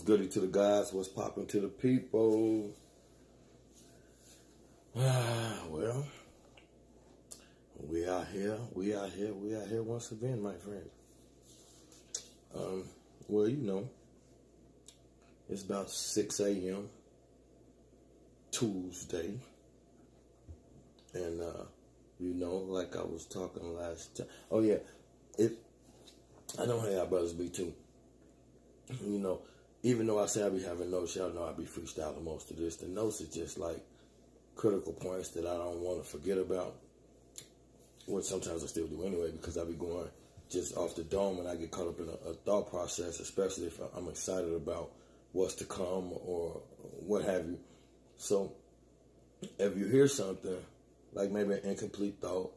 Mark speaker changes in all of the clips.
Speaker 1: goody to the guys? What's popping to the people? Well, we out here once again, my friend. Well, you know, it's about 6 a.m. Tuesday. And, you know, like I was talking last time. Oh, yeah. I know how y'all brothers be, too. You know, even though I say I be having notes, y'all know I be freestyling most of this. The notes is just, like, critical points that I don't want to forget about. Which sometimes I still do anyway, because I be going just off the dome and I get caught up in a thought process, especially if I'm excited about what's to come or what have you. So, if you hear something, like maybe an incomplete thought,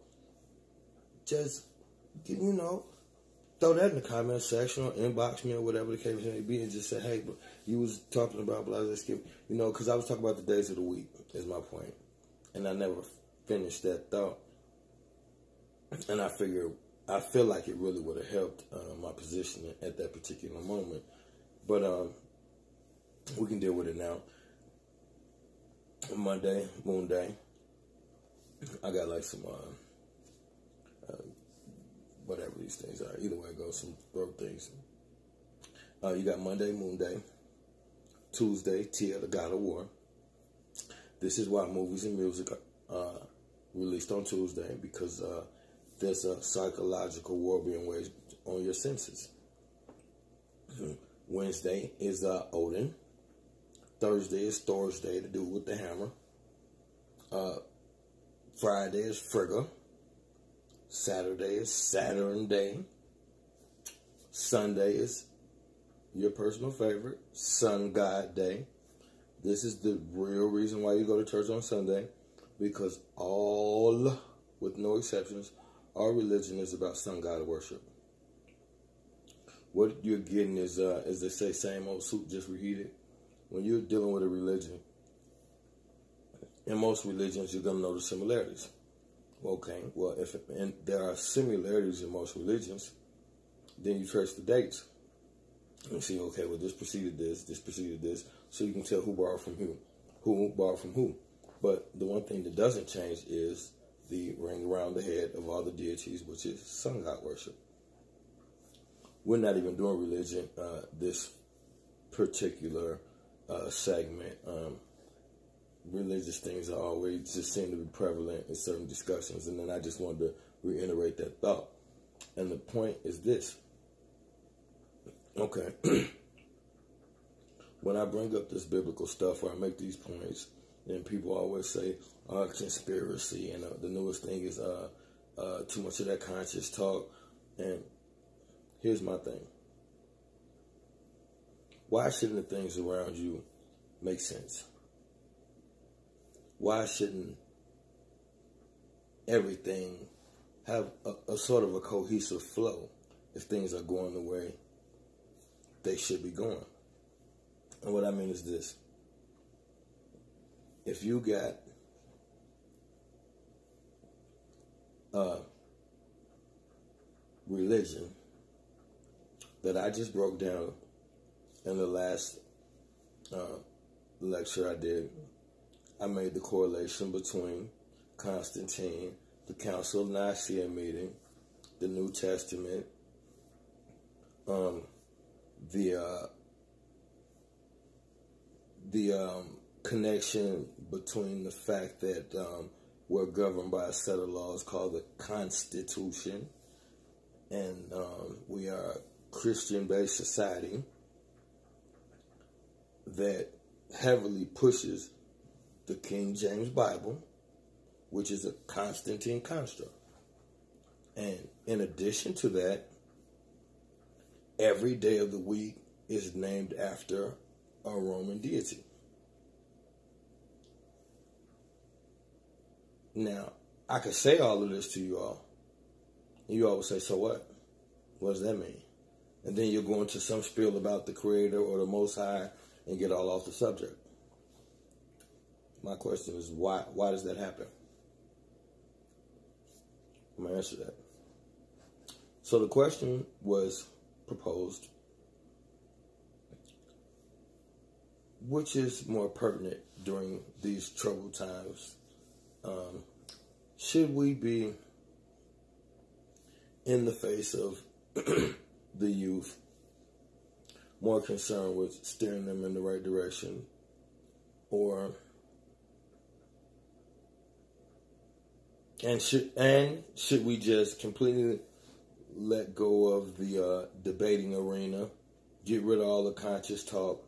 Speaker 1: just, you know, throw that in the comment section or inbox me or whatever the case may be and just say, hey, you was talking about blah, blah, skip. You know, because I was talking about the days of the week, is my point. And I never finished that thought. And I feel like it really would have helped my position at that particular moment. But we can deal with it now. Monday, moon day. I got like some, whatever these things are. Either way it goes, some throat things. You got Monday, moon day. Tuesday, Tia, the God of War. This is why movies and music are released on Tuesday, because there's a psychological war being waged on your senses. Wednesday is Odin. Thursday is Thor's Day, to do with the hammer. Friday is Frigga. Saturday is Saturn Day. Sunday is your personal favorite, Sun God Day. This is the real reason why you go to church on Sunday, because all, with no exceptions, our religion is about sun god worship. What you're getting is, as they say, same old soup, just reheated. When you're dealing with a religion, in most religions, you're going to know the similarities. Okay, well, and there are similarities in most religions, then you trace the dates. And see, okay, well, this preceded this preceded this, so you can tell who borrowed from who borrowed from who. But the one thing that doesn't change is the ring around the head of all the deities, which is sun god worship. We're not even doing religion this particular segment. Religious things are always just seem to be prevalent in certain discussions, and then I just wanted to reiterate that thought. And the point is this. Okay. When I bring up this biblical stuff, or I make these points, then people always say, conspiracy, and the newest thing is too much of that conscious talk. And here's my thing. Why shouldn't the things around you make sense? Why shouldn't everything have a sort of a cohesive flow if things are going the way they should be going? And what I mean is this. If you got religion that I just broke down in the last lecture I did, I made the correlation between Constantine, the Council of Nicaea meeting, the New Testament, the connection between the fact that we're governed by a set of laws called the Constitution, and we are a Christian-based society that heavily pushes the King James Bible, which is a Constantine construct. And in addition to that, every day of the week is named after a Roman deity. Now, I could say all of this to you all. And you all would say, so what? What does that mean? And then you'll go into some spiel about the Creator or the Most High and get all off the subject. My question is, why? Why does that happen? I'm going to answer that. So the question was proposed. which is more pertinent during these troubled times? Should we be in the face of the youth more concerned with steering them in the right direction, or should we just completely let go of the debating arena, get rid of all the conscious talk,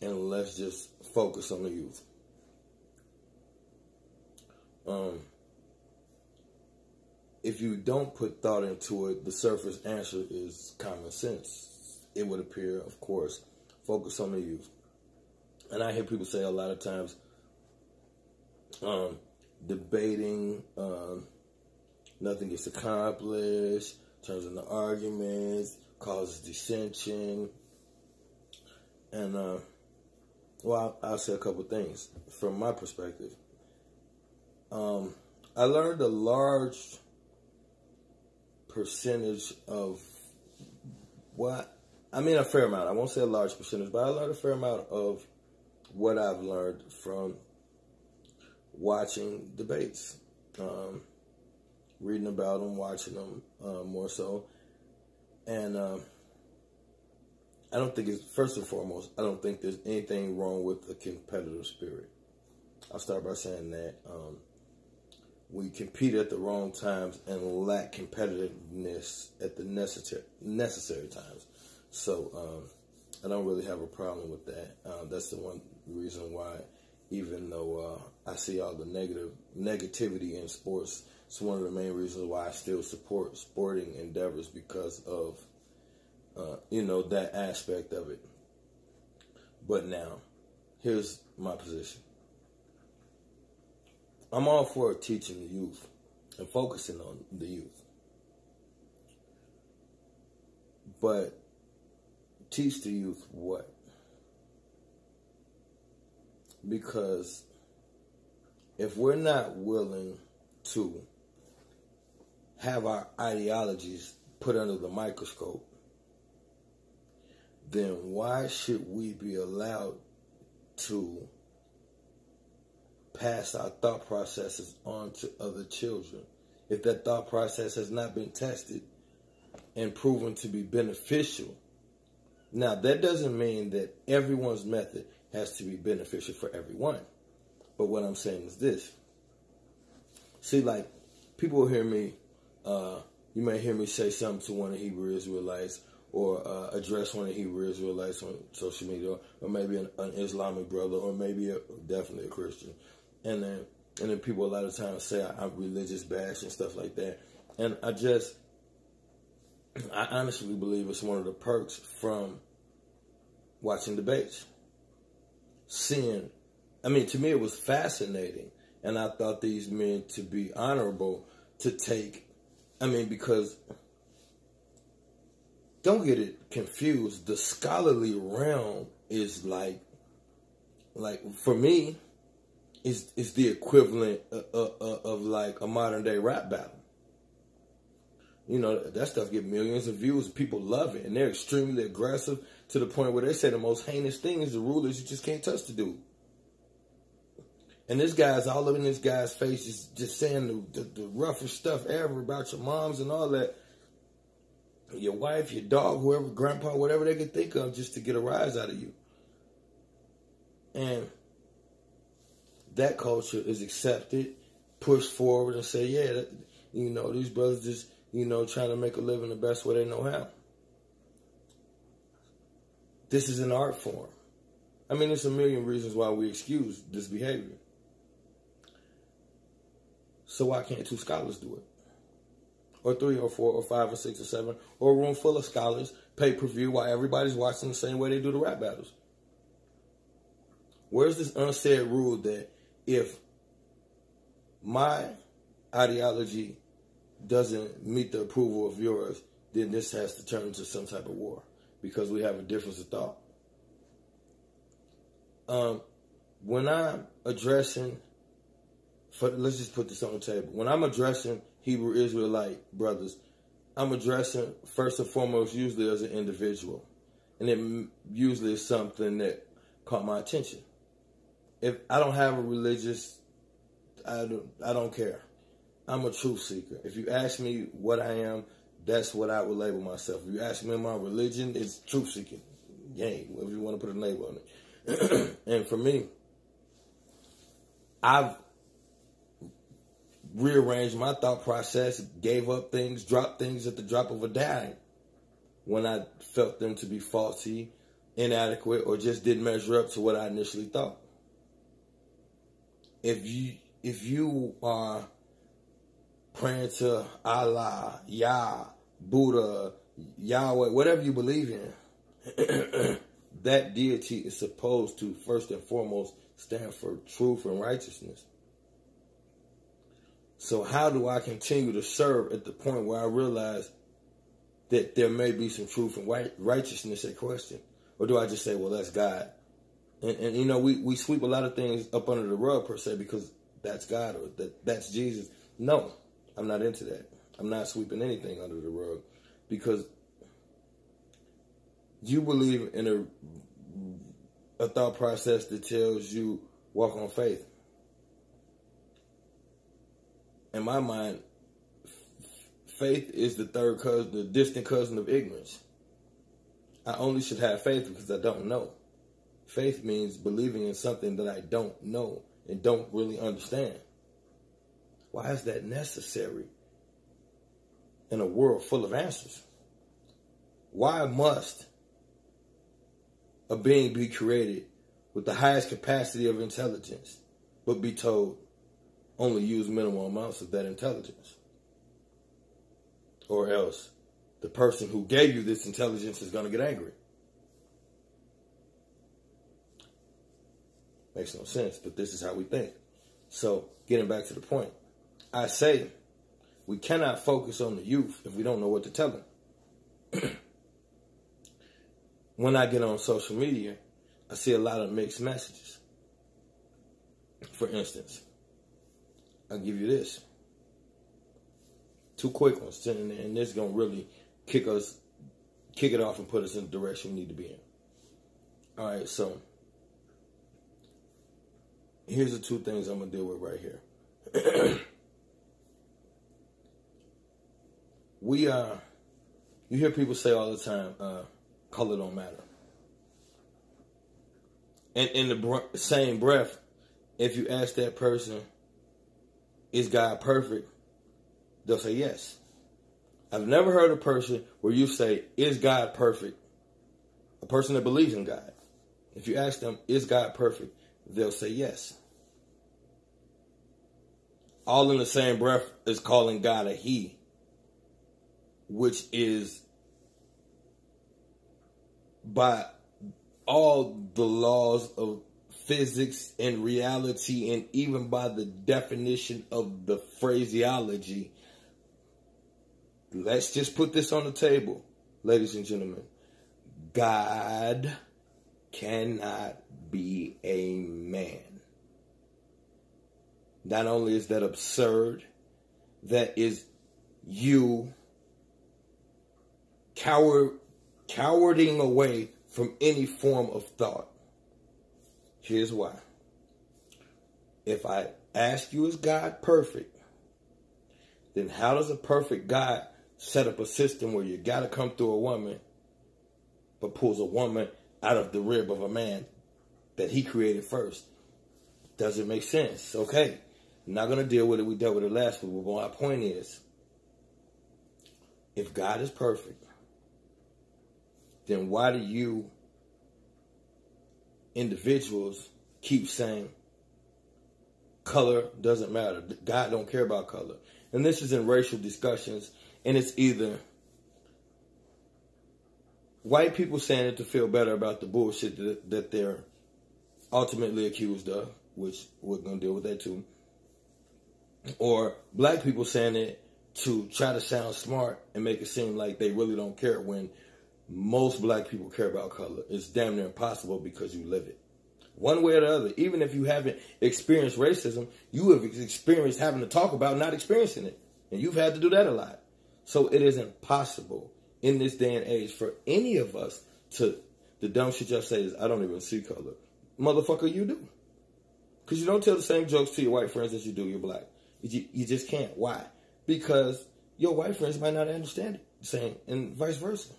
Speaker 1: and let's just focus on the youth? If you don't put thought into it, the surface answer is common sense. It would appear, of course, focus on the youth. And I hear people say a lot of times, debating, nothing gets accomplished, turns into arguments, causes dissension. And, well, I'll say a couple things from my perspective. I learned a large percentage of a fair amount. I won't say a large percentage, but I learned a fair amount of what I've learned from watching debates, reading about them, watching them more so. And I don't think first and foremost, I don't think there's anything wrong with the competitive spirit. I'll start by saying that we compete at the wrong times and lack competitiveness at the necessary times. So I don't really have a problem with that. That's the one reason why, even though I see all the negativity in sports, it's one of the main reasons why I still support sporting endeavors, because of that aspect of it. But now, here's my position. I'm all for teaching the youth and focusing on the youth. But teach the youth what? Because if we're not willing to have our ideologies put under the microscope, then why should we be allowed to pass our thought processes on to other children if that thought process has not been tested and proven to be beneficial? Now, that doesn't mean that everyone's method has to be beneficial for everyone. But what I'm saying is this. See, like, people will hear me, you may hear me say something to one of the Hebrew Israelites, or address one of the Hebrew Israelites on social media, or maybe an Islamic brother, or maybe definitely a Christian. And then people a lot of times say I'm religious bash and stuff like that. And I honestly believe it's one of the perks from watching debates. To me it was fascinating. And I thought these men to be honorable to take, because don't get it confused. The scholarly realm is like for me, is the equivalent of like a modern day rap battle. That stuff get millions of views. People love it, and they're extremely aggressive to the point where they say the most heinous thing is the rulers. You just can't touch the dude. And this guy's all up in this guy's face, just saying the roughest stuff ever about your moms and all that. Your wife, your dog, whoever, grandpa, whatever they could think of just to get a rise out of you. And that culture is accepted, pushed forward, and say, yeah, these brothers just, trying to make a living the best way they know how. This is an art form. There's a million reasons why we excuse this behavior. So why can't two scholars do it? Or 3 or 4 or 5 or 6 or 7, or a room full of scholars, pay-per-view, while everybody's watching the same way they do the rap battles? Where's this unsaid rule that if my ideology doesn't meet the approval of yours, then this has to turn into some type of war because we have a difference of thought? When I'm addressing, let's just put this on the table. When I'm addressing Hebrew Israelite brothers, I'm addressing first and foremost usually as an individual. And it usually is something that caught my attention. If I don't have a religious, I don't care. I'm a truth seeker. If you ask me what I am, that's what I would label myself. If you ask me my religion, it's truth seeking. Yay, whatever you want to put a label on it. And for me, I've rearranged my thought process, gave up things, dropped things at the drop of a dime when I felt them to be faulty, inadequate, or just didn't measure up to what I initially thought. If you are praying to Allah, Yah, Buddha, Yahweh, whatever you believe in, that deity is supposed to first and foremost stand for truth and righteousness. So how do I continue to serve at the point where I realize that there may be some truth and righteousness at question? Or do I just say, well, that's God? And you know, we sweep a lot of things up under the rug, per se, because that's God or that's Jesus. No, I'm not into that. I'm not sweeping anything under the rug, because you believe in a thought process that tells you walk on faith. In my mind, faith is the third cousin, the distant cousin of ignorance. I only should have faith because I don't know. Faith means believing in something that I don't know and don't really understand. Why is that necessary in a world full of answers? Why must a being be created with the highest capacity of intelligence, but be told only use minimal amounts of that intelligence? Or else the person who gave you this intelligence is going to get angry. Makes no sense, but this is how we think. So, getting back to the point, I say we cannot focus on the youth if we don't know what to tell them. When I get on social media, I see a lot of mixed messages. For instance, I'll give you this. 2 quick ones, and this is going to really kick it off and put us in the direction we need to be in. All right, so here's the 2 things I'm going to deal with right here. You hear people say all the time, color don't matter. And in the same breath, if you ask that person, is God perfect? They'll say yes. I've never heard a person where you say, is God perfect? A person that believes in God. If you ask them, is God perfect? They'll say yes. All in the same breath is calling God a he, which is, by all the laws of physics and reality, and even by the definition of the phraseology, let's just put this on the table, ladies and gentlemen. God cannot be a man. Not only is that absurd, that is you cowarding away from any form of thought. Here's why. If I ask you, is God perfect? Then how does a perfect God set up a system where you got to come through a woman, but pulls a woman out of the rib of a man that he created first? Doesn't make sense. Okay, I'm not going to deal with it. We dealt with it last week. But my point is, if God is perfect, then why do you individuals keep saying color doesn't matter? God don't care about color. And this is in racial discussions, and it's either white people saying it to feel better about the bullshit that they're ultimately accused of, which we're going to deal with that too, or black people saying it to try to sound smart and make it seem like they really don't care, when most black people care about color. It's damn near impossible because you live it. One way or the other. Even if you haven't experienced racism, you have experienced having to talk about not experiencing it. And you've had to do that a lot. So it is impossible in this day and age for any of us to, the dumb shit y'all say is, I don't even see color. motherfucker you do. Because you don't tell the same jokes to your white friends as you do your black. You just can't. Why? Because your white friends might not understand it the same, and vice versa.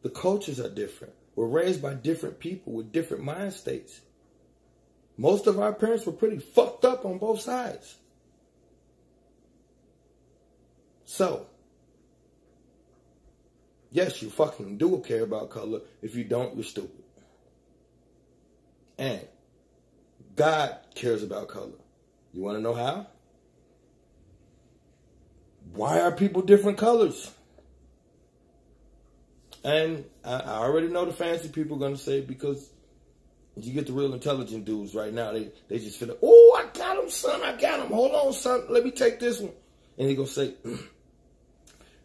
Speaker 1: The cultures are different. We're raised by different people with different mind states. Most of our parents were pretty fucked up on both sides. So, yes, you fucking do care about color. If you don't, you're stupid. And God cares about color. You want to know how? Why are people different colors? And I already know the fancy people are going to say, because you get the real intelligent dudes right now, they just feel like, oh, I got him, son, I got him. Hold on, son, let me take this one. And he going to say,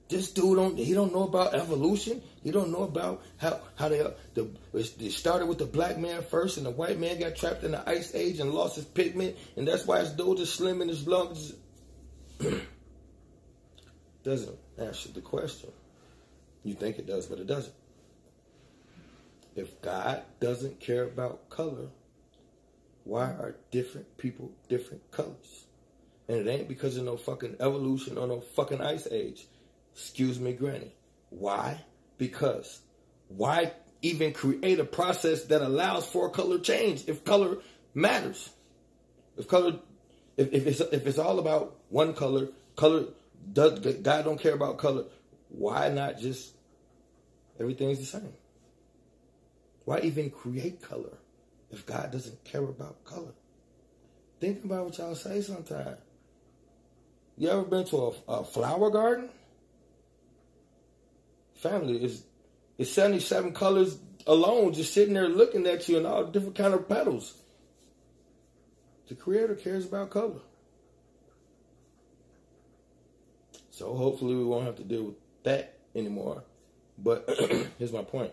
Speaker 1: this dude, he don't know about evolution. He don't know about how they started with the black man first, and the white man got trapped in the ice age and lost his pigment, and that's why his nose is slim and his lungs doesn't answer the question. You think it does, but it doesn't. If God doesn't care about color, why are different people different colors? And it ain't because of no fucking evolution or no fucking ice age. Excuse me, granny. Why? Because why even create a process that allows for color change if color matters? If it's all about one color, God don't care about color. Why not just everything's the same? Why even create color if God doesn't care about color? Think about what y'all say sometimes. You ever been to a flower garden? Family, it's 77 colors alone just sitting there looking at you and all different kind of petals. The Creator cares about color. So hopefully we won't have to deal with that anymore. But here's my point.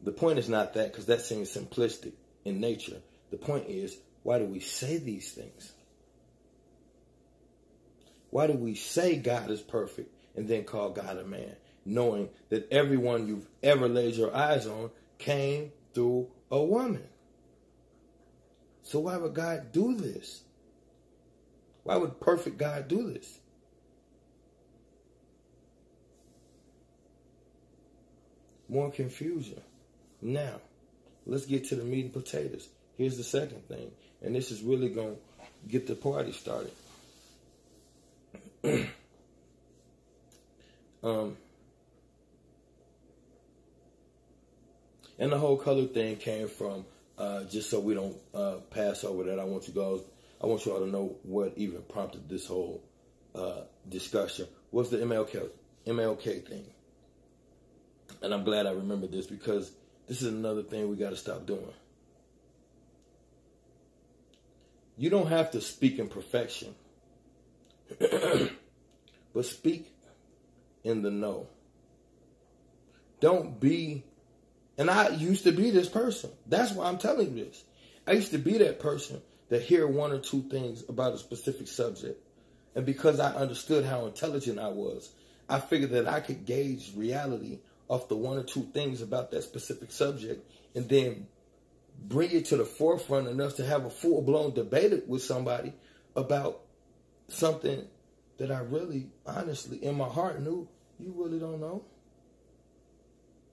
Speaker 1: The point is not that, because that seems simplistic in nature. The point is, why do we say these things? Why do we say God is perfect and then call God a man, knowing that everyone you've ever laid your eyes on came through a woman? So why would God do this? Why would perfect God do this? More confusion. Now, let's get to the meat and potatoes. Here's the second thing, and this is really going to get the party started. And the whole color thing came from, just so we don't pass over that, I want you all to know what even prompted this whole discussion was the MLK thing. And I'm glad I remembered this, because this is another thing we got to stop doing. You don't have to speak in perfection, but speak in the know. Don't be, and I used to be this person. That's why I'm telling you this. I used to be that person that hear one or two things about a specific subject. And because I understood how intelligent I was, I figured that I could gauge reality off the one or two things about that specific subject, and then bring it to the forefront enough to have a full-blown debate with somebody about something that I really, honestly, in my heart knew you really don't know.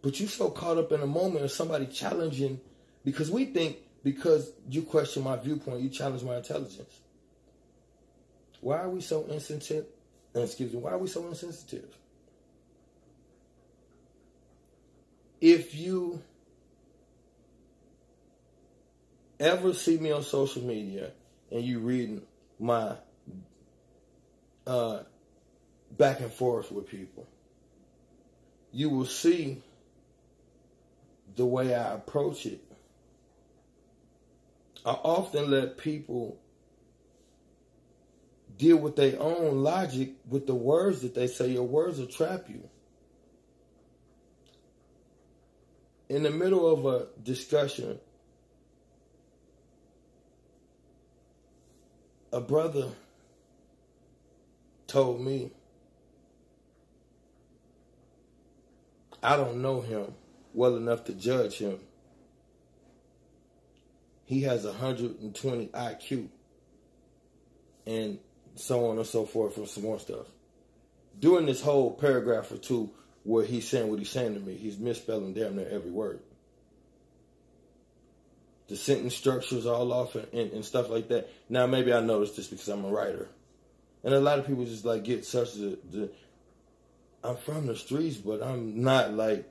Speaker 1: But you so caught up in a moment of somebody challenging, because we think because you question my viewpoint, you challenge my intelligence. Why are we so insensitive? Why are we so insensitive? If you ever see me on social media and you read my back and forth with people, you will see the way I approach it. I often let people deal with their own logic with the words that they say. Your words will trap you. In the middle of a discussion, a brother told me, I don't know him well enough to judge him, he has 120 IQ, and so on and so forth for some more stuff. During this whole paragraph or two where he's saying what he's saying to me, he's misspelling damn near every word. The sentence structure's all off and stuff like that. Now, maybe I noticed this because I'm a writer. And a lot of people just like get such I'm from the streets, but I'm not like,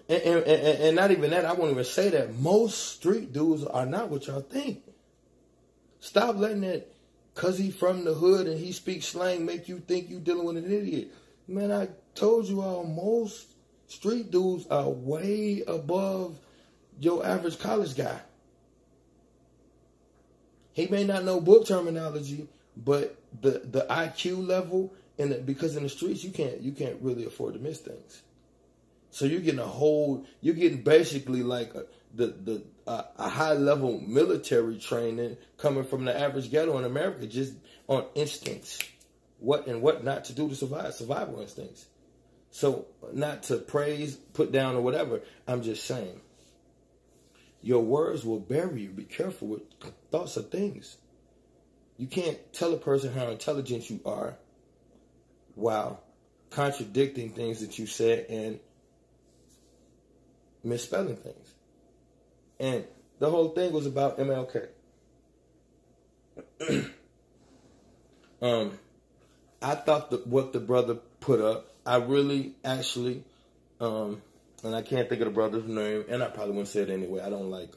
Speaker 1: and not even that, I won't even say that. Most street dudes are not what y'all think. Stop letting that, cause he from the hood and he speaks slang, make you think you dealing with an idiot. Man, I told you all, most street dudes are way above your average college guy. He may not know book terminology, but the IQ level, because in the streets you can't really afford to miss things. So you're getting basically like a high level military training coming from the average ghetto in America, just on instincts, what and what not to do to survive, survival instincts. So not to praise, put down, or whatever. I'm just saying, your words will bury you. Be careful with thoughts of things. You can't tell a person how intelligent you are while contradicting things that you said and misspelling things. And the whole thing was about MLK. I thought that what the brother put up, I really actually, and I can't think of the brother's name, and I probably wouldn't say it anyway. I don't like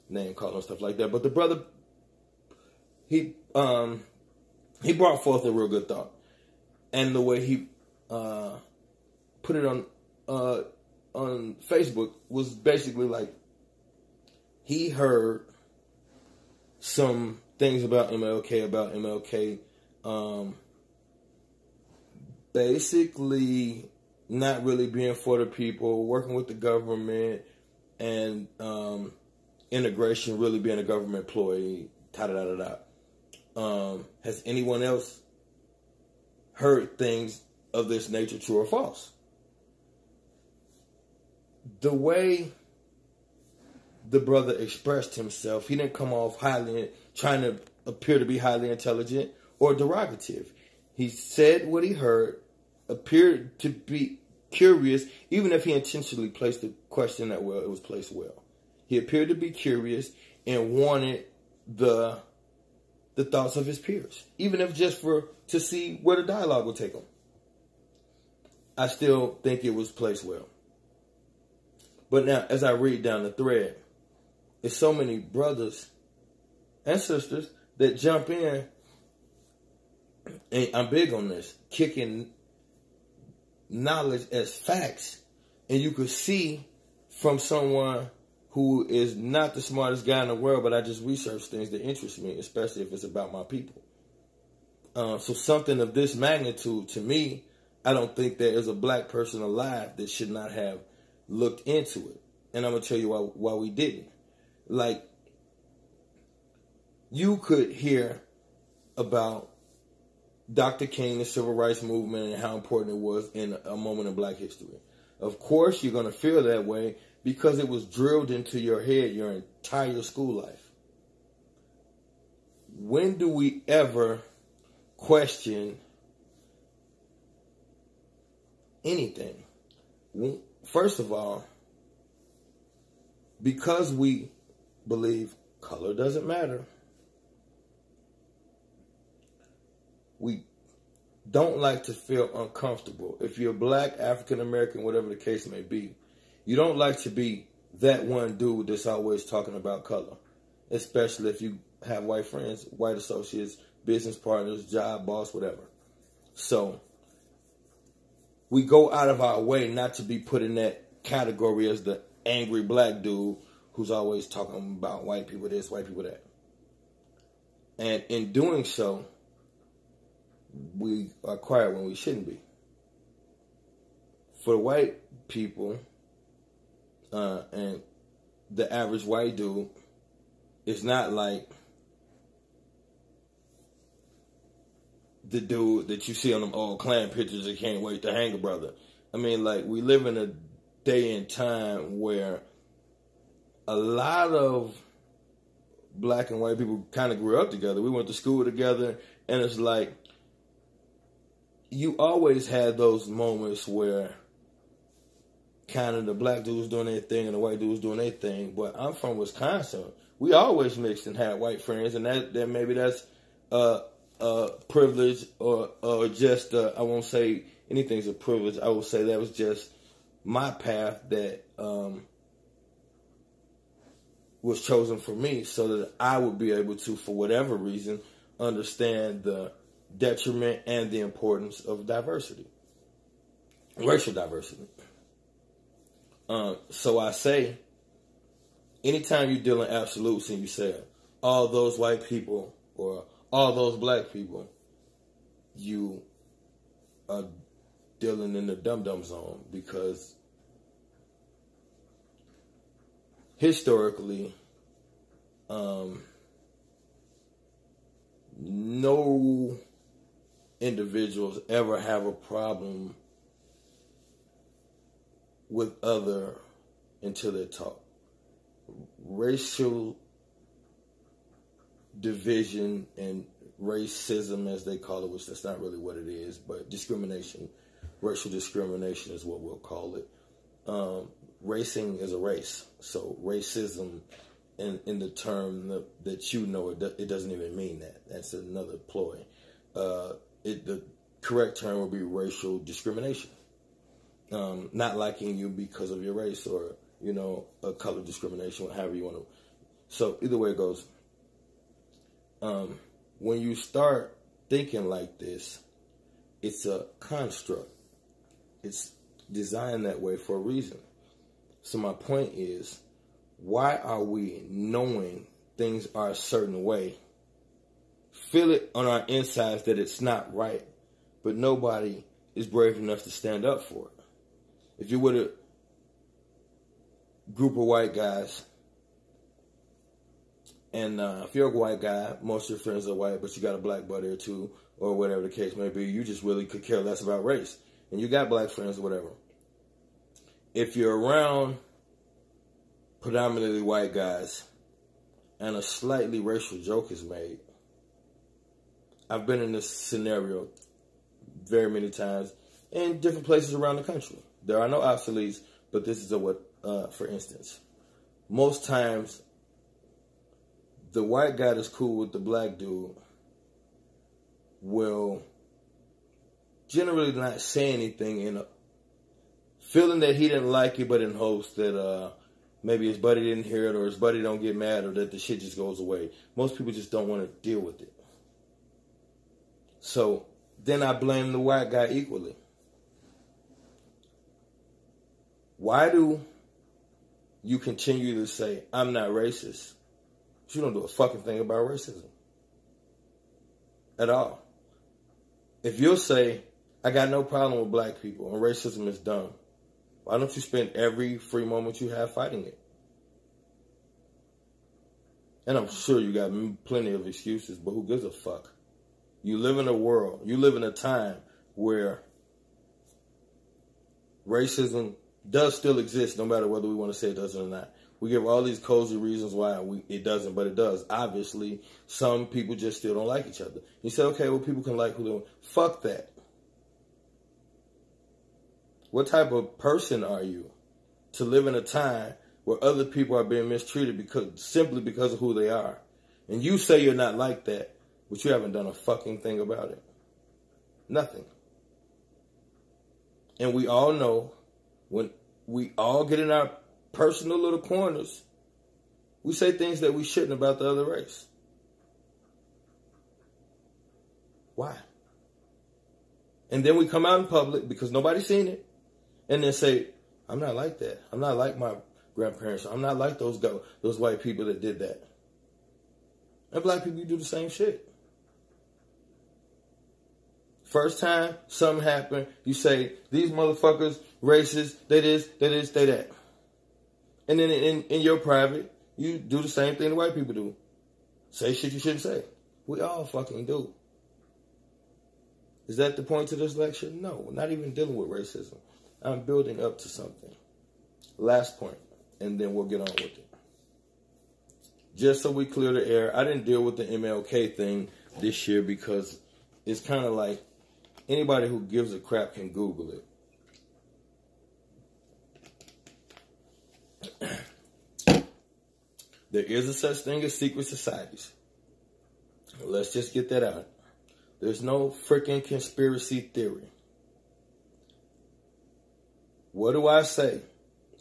Speaker 1: name calling and stuff like that. But the brother, he brought forth a real good thought, and the way he put it on Facebook was basically like he heard some things about MLK, basically not really being for the people, working with the government, and integration, really being a government employee, has anyone else heard things of this nature, true or false? The way the brother expressed himself, he didn't come off trying to appear to be highly intelligent or derogative. He said what he heard, appeared to be curious, even if he intentionally placed the question that well, it was placed well. He appeared to be curious and wanted the thoughts of his peers, even if just to see where the dialogue would take him. I still think it was placed well. But now, as I read down the thread, there's so many brothers and sisters that jump in, and I'm big on this, kicking knowledge as facts. And you could see from someone who is not the smartest guy in the world, but I just research things that interest me, especially if it's about my people. So something of this magnitude, to me, I don't think there is a black person alive that should not have looked into it. And I'm going to tell you why we didn't. Like, you could hear about Dr. King, the civil rights movement, and how important it was in a moment in black history. Of course, you're going to feel that way because it was drilled into your head your entire school life. When do we ever question anything? First of all, because we believe color doesn't matter, we don't like to feel uncomfortable. If you're black, African American, whatever the case may be, you don't like to be that one dude that's always talking about color, especially if you have white friends, white associates, business partners, job, boss, whatever. So we go out of our way not to be put in that category as the angry black dude who's always talking about white people this, white people that. And in doing so, we are quiet when we shouldn't be. For white people, and the average white dude, it's not like the dude that you see on them old Klan pictures that can't wait to hang a brother. I mean, like, we live in a day and time where a lot of black and white people kind of grew up together. We went to school together, and it's like you always had those moments where kind of the black dudes doing their thing and the white dudes doing their thing. But I'm from Wisconsin. We always mixed and had white friends, and that maybe that's privilege or just I won't say anything's a privilege. I will say that was just my path that was chosen for me, so that I would be able to, for whatever reason, understand the detriment and the importance of diversity, racial diversity. So I say, anytime you deal in absolutes and you say all those white people or all those black people, you are dealing in the dum-dum zone, because historically, no individuals ever have a problem with other until they're taught. Racial division and racism, as they call it, which that's not really what it is, but discrimination, racial discrimination is what we'll call it. Racing is a race, so racism, in the term that you know, it doesn't even mean that. That's another ploy. The correct term would be racial discrimination. Not liking you because of your race, or a color discrimination, however you want to. So either way it goes. When you start thinking like this, it's a construct. It's designed that way for a reason. So my point is, why are we knowing things are a certain way, feel it on our insides that it's not right, but nobody is brave enough to stand up for it? If you were a group of white guys, and if you're a white guy, most of your friends are white, but you got a black buddy or two, or whatever the case may be, you just really could care less about race, and you got black friends or whatever. If you're around predominantly white guys and a slightly racial joke is made, I've been in this scenario very many times in different places around the country. There are no obsoletes, but this is for instance, most times the white guy that's cool with the black dude will generally not say anything in a feeling that he didn't like it, but in hopes that maybe his buddy didn't hear it, or his buddy don't get mad, or that the shit just goes away. Most people just don't want to deal with it. So then I blame the white guy equally. Why do you continue to say, I'm not racist, but you don't do a fucking thing about racism at all? If you'll say, I got no problem with black people and racism is dumb, why don't you spend every free moment you have fighting it? And I'm sure you got plenty of excuses, but who gives a fuck? You live in a world, you live in a time where racism does still exist, no matter whether we want to say it doesn't or not. We give all these cozy reasons why it doesn't, but it does. Obviously, some people just still don't like each other. You say, okay, well, people can like who they want. Fuck that. What type of person are you to live in a time where other people are being mistreated simply because of who they are? And you say you're not like that, but you haven't done a fucking thing about it. Nothing. And we all know, when we all get in our personal little corners, we say things that we shouldn't about the other race. Why? And then we come out in public because nobody's seen it, and then say, I'm not like that. I'm not like my grandparents. I'm not like those white people that did that. And black people, you do the same shit. First time something happened, you say, these motherfuckers, racist, they this, they that. And then in your private, you do the same thing the white people do. Say shit you shouldn't say. We all fucking do. Is that the point to this lecture? No, not even dealing with racism. I'm building up to something. Last point, and then we'll get on with it. just so we clear the air, I didn't deal with the MLK thing this year because it's kind of like anybody who gives a crap can Google it. There is a such thing as secret societies. Let's just get that out. There's no freaking conspiracy theory. What do I say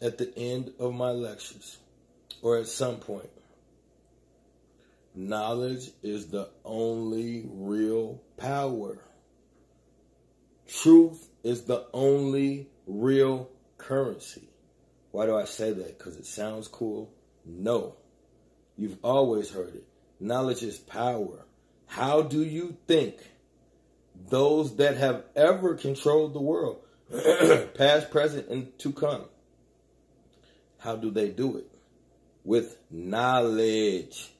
Speaker 1: at the end of my lectures or at some point? Knowledge is the only real power. Truth is the only real currency. Why do I say that? Because it sounds cool? No. You've always heard it. Knowledge is power. How do you think those that have ever controlled the world, past, present, and to come, how do they do it? With knowledge.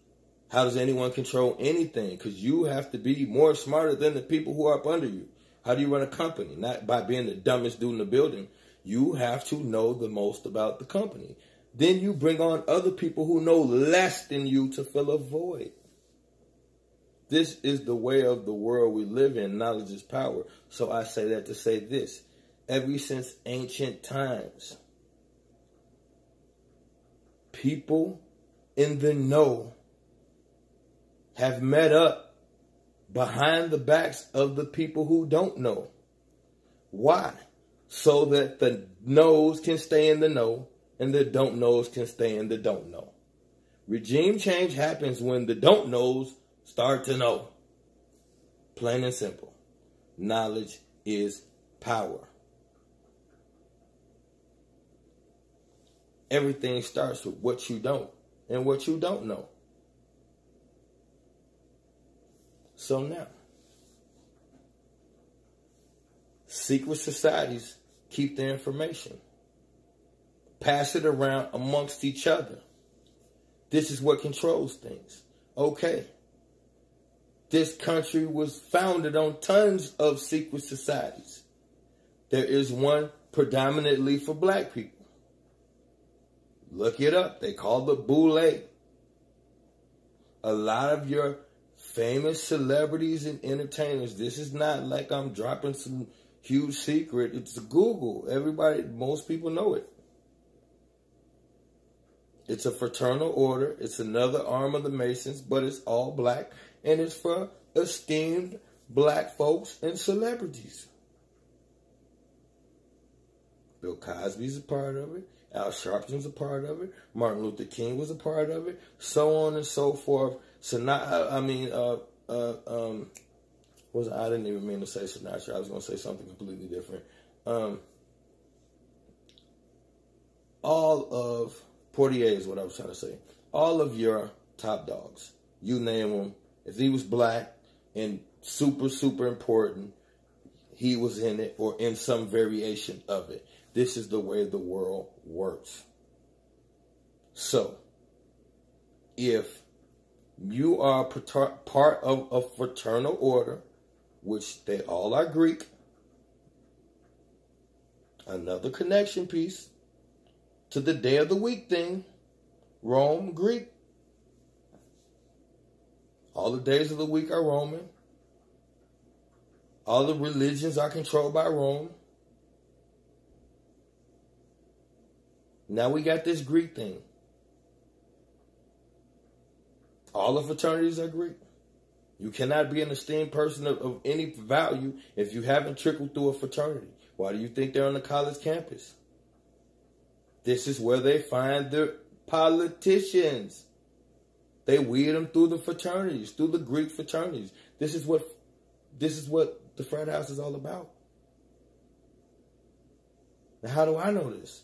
Speaker 1: How does anyone control anything? Because you have to be more smarter than the people who are up under you. How do you run a company? Not by being the dumbest dude in the building. You have to know the most about the company. Then you bring on other people who know less than you to fill a void. This is the way of the world we live in. Knowledge is power. So I say that to say this. Ever since ancient times, people in the know have met up behind the backs of the people who don't know. Why? So that the knows can stay in the know and the don't knows can stay in the don't know. Regime change happens when the don't knows start to know. Plain and simple. Knowledge is power. Everything starts with what you don't and what you don't know. So now, secret societies keep their information. Pass it around amongst each other. This is what controls things. Okay. This country was founded on tons of secret societies. There is one predominantly for black people. Look it up. They call it Boule. A lot of your famous celebrities and entertainers, this is not like I'm dropping some huge secret. It's Google. Most people know it. It's a fraternal order. It's another arm of the Masons, but it's all black. And it's for esteemed black folks and celebrities. Bill Cosby's a part of it. Al Sharpton's a part of it. Martin Luther King was a part of it. So on and so forth. So now, I didn't even mean to say Sinatra. I was going to say something completely different. All of Portier is what I was trying to say. All of your top dogs, you name them. If he was black and super, super important, he was in it or in some variation of it. This is the way the world works. So, if you are part of a fraternal order, which they all are Greek, another connection piece to the day of the week thing, Rome, Greek. All the days of the week are Roman. All the religions are controlled by Rome. Now we got this Greek thing. All the fraternities are Greek. You cannot be an esteemed person of any value if you haven't trickled through a fraternity. Why do you think they're on the college campus? This is where they find their politicians. They weed them through the fraternities, through the Greek fraternities. This is what the frat house is all about. Now, how do I know this?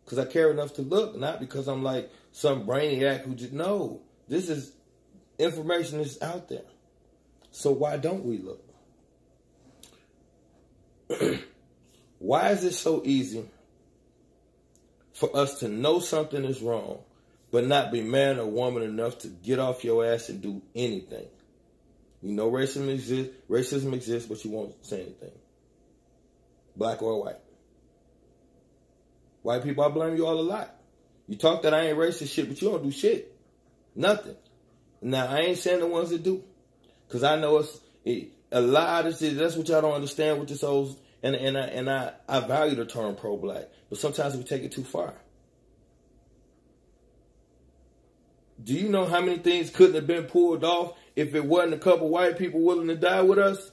Speaker 1: Because I care enough to look, not because I'm like some brainiac who just know. This is information that's out there. So why don't we look? Why is it so easy for us to know something is wrong, but not be man or woman enough to get off your ass and do anything? You know racism exists, but you won't say anything. Black or white. White people, I blame you all a lot. You talk that I ain't racist shit, but you don't do shit. Nothing. Now, I ain't saying the ones that do. Because I know a lot of this, that's what y'all don't understand with this whole, and I value the term pro-black. But sometimes we take it too far. Do you know how many things couldn't have been pulled off if it wasn't a couple white people willing to die with us?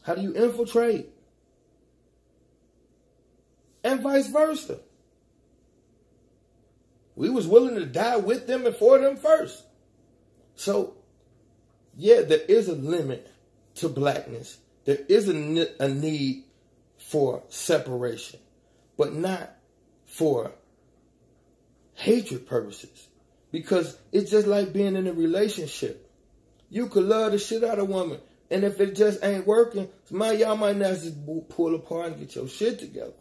Speaker 1: How do you infiltrate? And vice versa. We was willing to die with them and for them first. So, yeah, there is a limit to blackness. There is a need for separation, but not for hatred purposes. Because it's just like being in a relationship. You could love the shit out of a woman, and if it just ain't working, y'all might not just pull apart and get your shit together.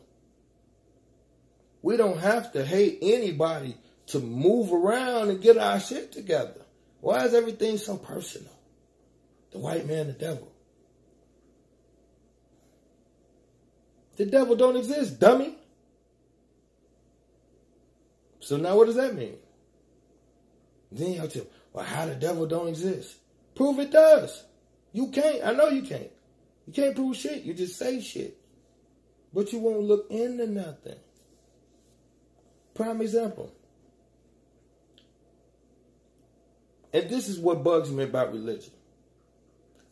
Speaker 1: We don't have to hate anybody to move around and get our shit together. Why is everything so personal? The white man, the devil. The devil don't exist, dummy. So now what does that mean? Then y'all tell me, well, how the devil don't exist? Prove it does. You can't. I know you can't. You can't prove shit. You just say shit. But you won't look into nothing. Prime example. And this is what bugs me about religion.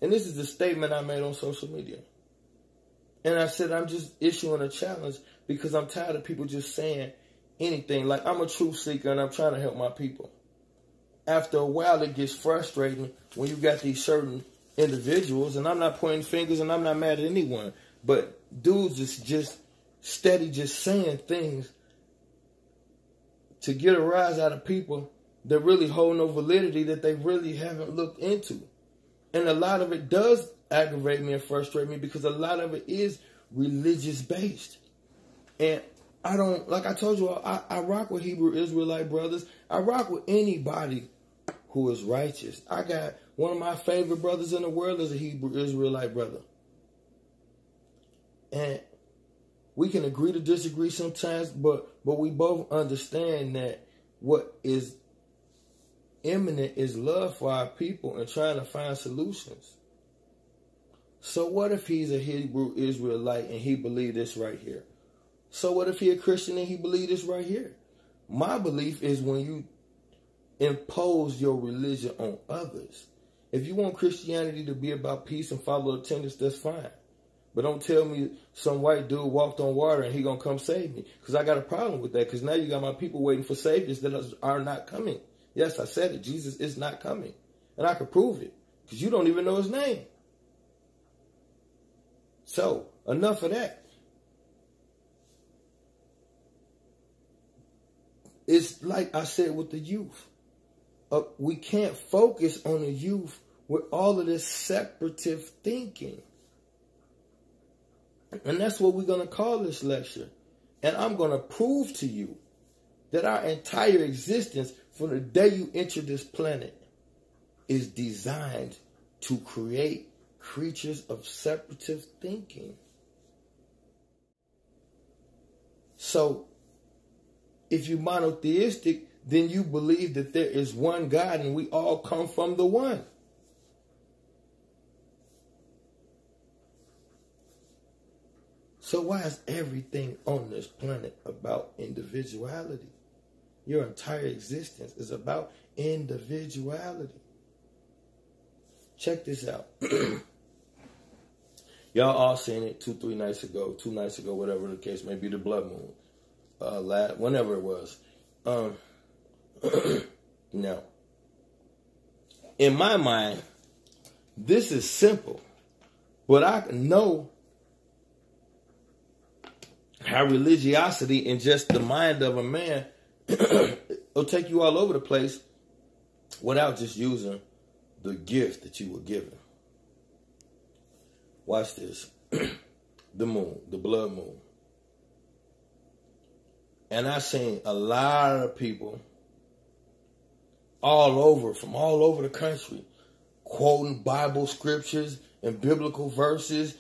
Speaker 1: And this is the statement I made on social media. And I said, I'm just issuing a challenge because I'm tired of people just saying anything. Like, I'm a truth seeker and I'm trying to help my people. After a while, it gets frustrating when you got these certain individuals, and I'm not pointing fingers and I'm not mad at anyone, but dudes is just steady just saying things to get a rise out of people that really hold no validity, that they really haven't looked into. And a lot of it does aggravate me and frustrate me because a lot of it is religious based. And I don't, like I told you, I rock with Hebrew Israelite brothers. I rock with anybody who is righteous. I got one of my favorite brothers in the world is a Hebrew Israelite brother. And we can agree to disagree sometimes, but we both understand that what is imminent is love for our people and trying to find solutions. So what if he's a Hebrew Israelite and he believes this right here? So what if he's a Christian and he believes this right here? My belief is when you impose your religion on others. If you want Christianity to be about peace and follow attendance, that's fine. But don't tell me some white dude walked on water and he gonna come save me. Because I got a problem with that. Because now you got my people waiting for saviors that are not coming. Yes, I said it. Jesus is not coming. And I can prove it. Because you don't even know his name. So, enough of that. It's like I said with the youth. We can't focus on the youth with all of this separative thinking. And that's what we're going to call this lecture. And I'm going to prove to you that our entire existence from the day you enter this planet is designed to create creatures of separative thinking. So, if you're monotheistic, then you believe that there is one God and we all come from the one. So why is everything on this planet about individuality? Your entire existence is about individuality. Check this out. Y'all all seen it 2 nights ago, whatever the case may be, the blood moon. Whenever it was. Now, in my mind, this is simple, but I know how religiosity in just the mind of a man will take you all over the place without just using the gift that you were given. Watch this. The moon, the blood moon. And I've seen a lot of people from all over the country, quoting Bible scriptures and biblical verses,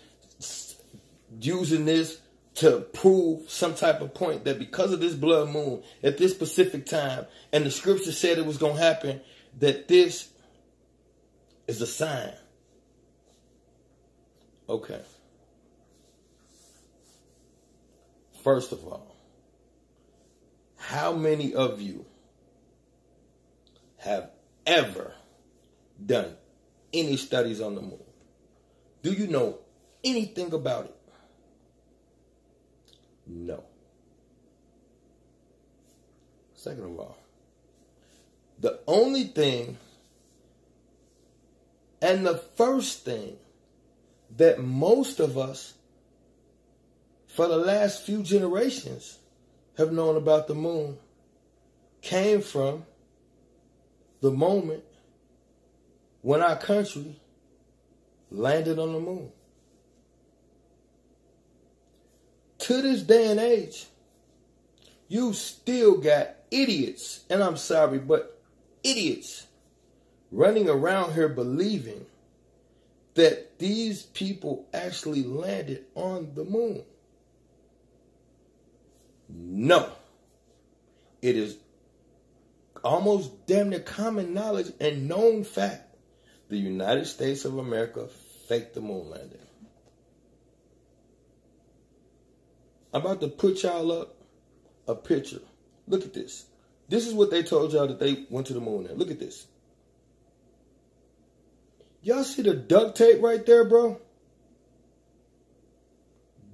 Speaker 1: using this to prove some type of point that because of this blood moon at this specific time, and the scripture said it was going to happen, that this is a sign. Okay. First of all, how many of you have ever done any studies on the moon? Do you know anything about it? No. Second of all, the only thing and the first thing that most of us for the last few generations have known about the moon came from the moment when our country landed on the moon. To this day and age, you still got idiots, and I'm sorry, but idiots running around here believing that these people actually landed on the moon. No. It is almost damn near common knowledge and known fact. The United States of America faked the moon landing. I'm about to put y'all up a picture. Look at this. This is what they told y'all that they went to the moon in. Look at this. Y'all see the duct tape right there, bro?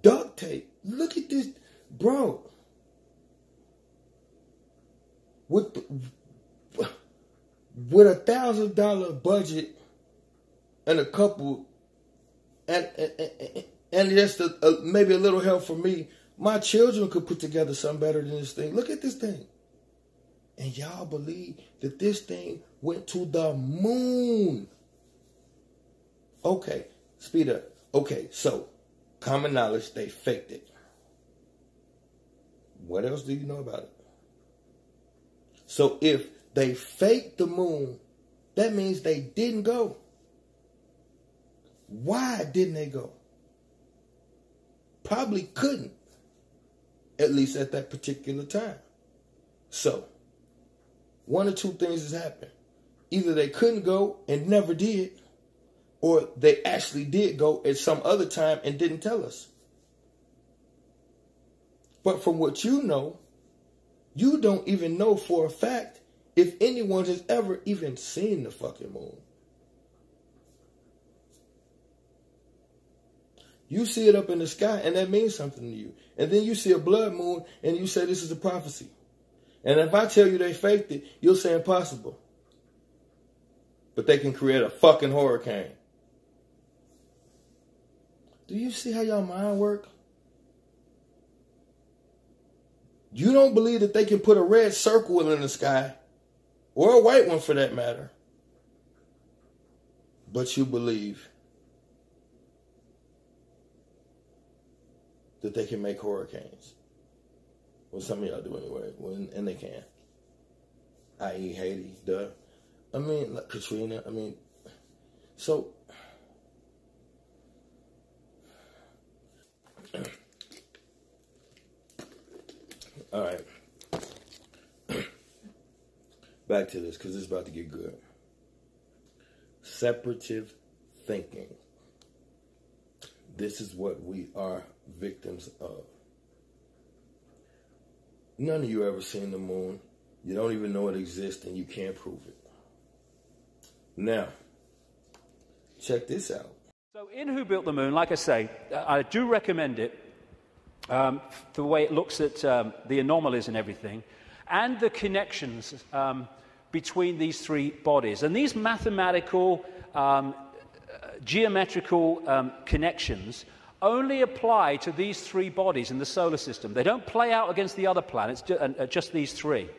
Speaker 1: Duct tape. Look at this, bro. With $1,000 budget and a couple and just maybe a little help from me, my children could put together something better than this thing. Look at this thing. And y'all believe that this thing went to the moon. Okay, speed up. Okay, so common knowledge, they faked it. What else do you know about it? So if they faked the moon, that means they didn't go. Why didn't they go? Probably couldn't, at least at that particular time. So, one or two things has happened. Either they couldn't go and never did, or they actually did go at some other time and didn't tell us. But from what you know, you don't even know for a fact if anyone has ever even seen the fucking moon. You see it up in the sky and that means something to you. And then you see a blood moon and you say this is a prophecy. And if I tell you they faked it, you'll say impossible. But they can create a fucking hurricane. Do you see how y'all mind work? You don't believe that they can put a red circle in the sky, or a white one for that matter, but you believe that they can make hurricanes. Well, some of y'all do anyway, and they can. I.e. Haiti, duh. I mean, like Katrina, I mean, so... All right. Back to this, because it's about to get good. Separative thinking. This is what we are victims of. None of you ever seen the moon. You don't even know it exists, and you can't prove it. Now, check this out.
Speaker 2: So in Who Built the Moon, like I say, I do recommend it. The way it looks at the anomalies and everything, and the connections between these three bodies. And these mathematical, geometrical connections only apply to these three bodies in the solar system. They don't play out against the other planets, just these three.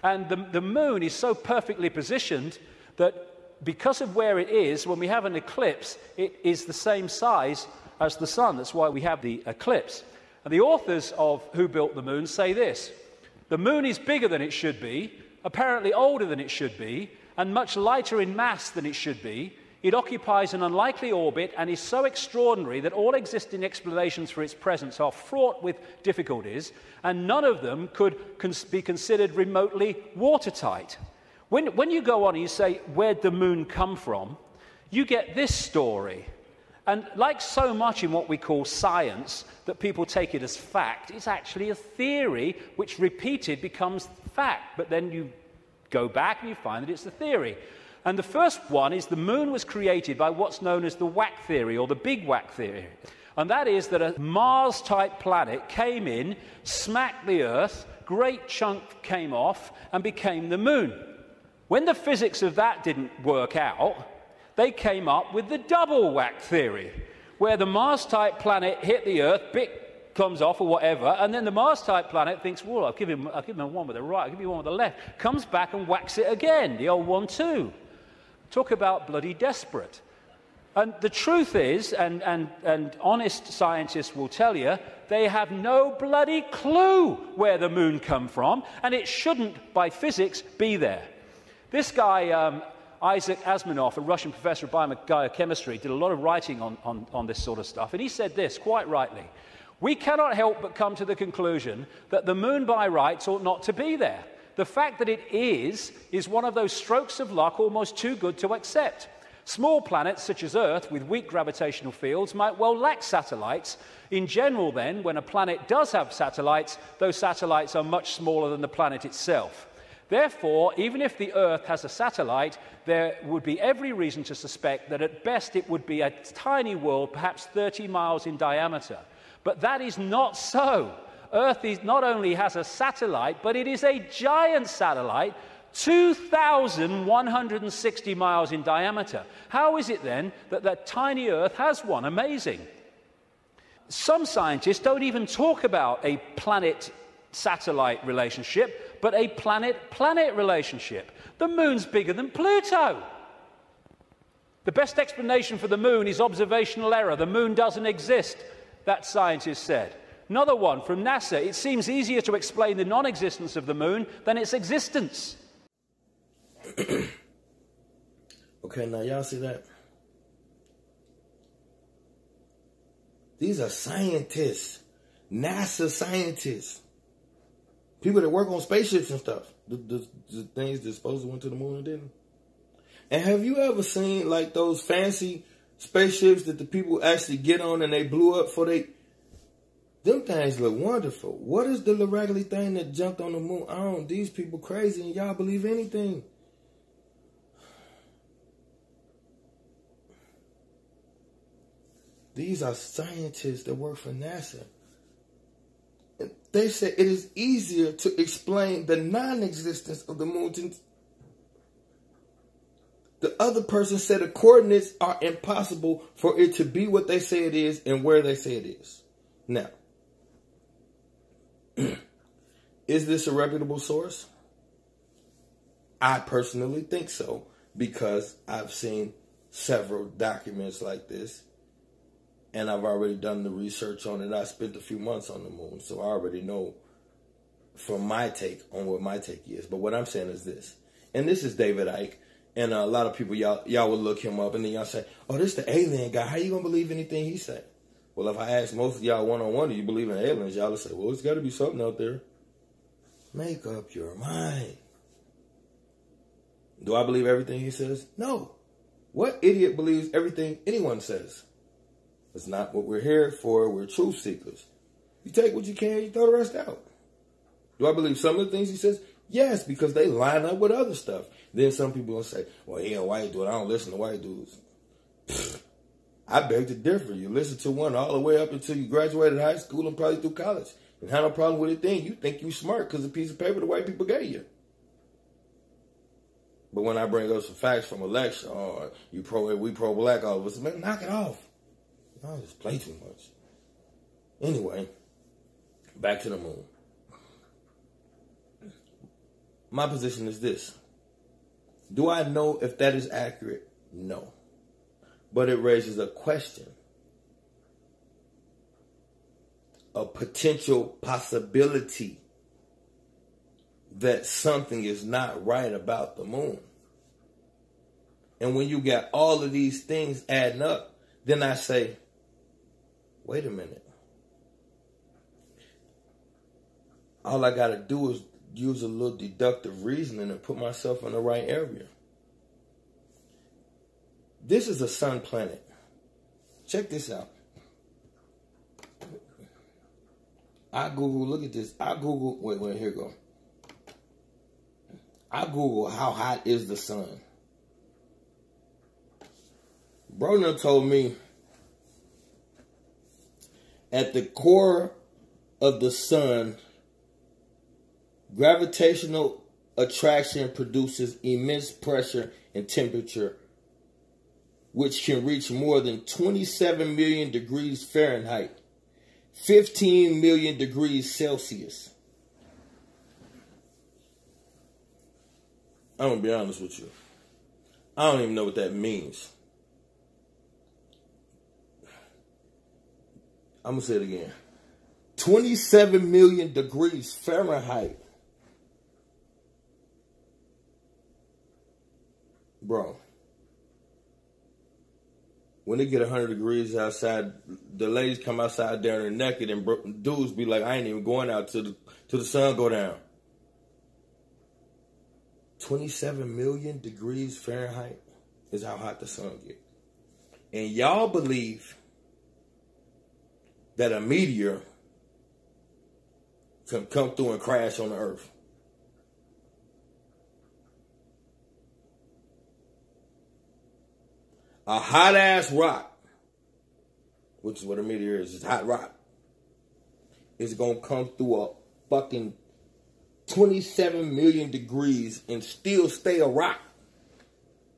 Speaker 2: And the moon is so perfectly positioned that because of where it is, when we have an eclipse, it is the same size as the sun. That's why we have the eclipse. And the authors of Who Built the Moon say this: the moon is bigger than it should be, apparently older than it should be, and much lighter in mass than it should be. It occupies an unlikely orbit and is so extraordinary that all existing explanations for its presence are fraught with difficulties, and none of them could be considered remotely watertight. When you go on and you say, where'd the moon come from? You get this story. And like so much in what we call science, that people take it as fact, it's actually a theory which repeated becomes fact. But then you go back and you find that it's a theory. And the first one is the moon was created by what's known as the whack theory, or the big whack theory. And that is that a Mars-type planet came in, smacked the Earth, great chunk came off, and became the moon. When the physics of that didn't work out, they came up with the double whack theory, where the Mars-type planet hit the Earth, bit comes off or whatever, and then the Mars-type planet thinks, well, I'll give him one with the right, I'll give you one with the left, comes back and whacks it again, the old 1-2. Talk about bloody desperate. And the truth is, and honest scientists will tell you, they have no bloody clue where the moon come from, and it shouldn't, by physics, be there. This guy, Isaac Asimov, a Russian professor of biochemistry, did a lot of writing on this sort of stuff, and he said this, quite rightly: we cannot help but come to the conclusion that the moon by rights ought not to be there. The fact that it is one of those strokes of luck almost too good to accept. Small planets such as Earth with weak gravitational fields might well lack satellites. In general, then, when a planet does have satellites, those satellites are much smaller than the planet itself. Therefore, even if the Earth has a satellite, there would be every reason to suspect that at best it would be a tiny world, perhaps 30 miles in diameter. But that is not so. Earth not only has a satellite, but it is a giant satellite, 2,160 miles in diameter. How is it then that that tiny Earth has one? Amazing. Some scientists don't even talk about a planet-satellite relationship, but a planet-planet relationship. The moon's bigger than Pluto. The best explanation for the moon is observational error. The moon doesn't exist, that scientist said. Another one from NASA: it seems easier to explain the non-existence of the moon than its existence.
Speaker 1: Okay, now y'all see that? These are scientists, NASA scientists, people that work on spaceships and stuff. The things that supposedly went to the moon and didn't. And have you ever seen like those fancy spaceships that the people actually get on and they blew up for they... Them things look wonderful. What is the raggedy thing that jumped on the moon? These people crazy and y'all believe anything. These are scientists that work for NASA. They say it is easier to explain the non-existence of the moon. The other person said the coordinates are impossible for it to be what they say it is and where they say it is. Now, is this a reputable source? I personally think so, because I've seen several documents like this, and I've already done the research on it. I spent a few months on the moon, so I already know from my take on what my take is. But what I'm saying is this, and this is David Icke, and a lot of people, y'all will look him up, and then y'all say, oh, this the alien guy. How you going to believe anything he said? Well, if I ask most of y'all one-on-one, do you believe in aliens? Y'all will say, well, it's got to be something out there. Make up your mind. Do I believe everything he says? No. What idiot believes everything anyone says? It's not what we're here for. We're truth seekers. You take what you can, you throw the rest out. Do I believe some of the things he says? Yes, because they line up with other stuff. Then some people will say, well, he a white dude. I don't listen to white dudes. I beg to differ. You listen to one all the way up until you graduated high school and probably through college. And have no problem with a thing. You think you smart because a piece of paper the white people gave you. But when I bring up some facts from a lecture, or we pro-black, all of us, man, knock it off. Y'all just play too much. Anyway, back to the moon. My position is this. Do I know if that is accurate? No. But it raises a question. A potential possibility that something is not right about the moon. And when you got all of these things adding up, then I say, wait a minute. All I got to do is use a little deductive reasoning and put myself in the right area. This is a sun planet. Check this out. I Google, look at this. I Google, wait, here we go. I Google how hot is the sun. Bro told me at the core of the sun, gravitational attraction produces immense pressure and temperature, which can reach more than 27 million degrees Fahrenheit, 15 million degrees Celsius. I'm going to be honest with you. I don't even know what that means. I'm going to say it again. 27 million degrees Fahrenheit. Bro. When they get 100 degrees outside, the ladies come outside there and they're naked, and dudes be like, I ain't even going out till the sun go down. 27 million degrees Fahrenheit is how hot the sun gets. And y'all believe that a meteor can come through and crash on the earth. A hot-ass rock, which is what a meteor is, it's hot rock, is going to come through a fucking 27 million degrees and still stay a rock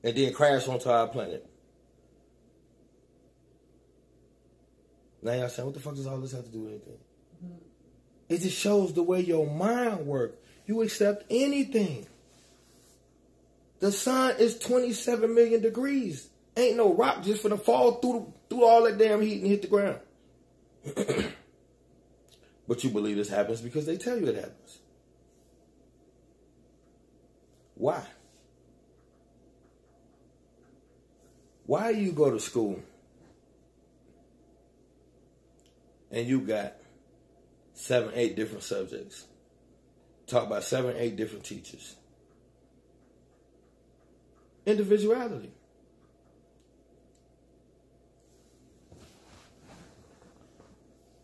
Speaker 1: and then crash onto our planet. Now y'all saying, what the fuck does all this have to do with anything? It just shows the way your mind works. You accept anything. The sun is 27 million degrees. Ain't no rock just finna fall through all that damn heat and hit the ground. But you believe this happens because they tell you it happens. Why? Why you go to school and you got 7, 8 different subjects, taught by 7, 8 different teachers? Individuality.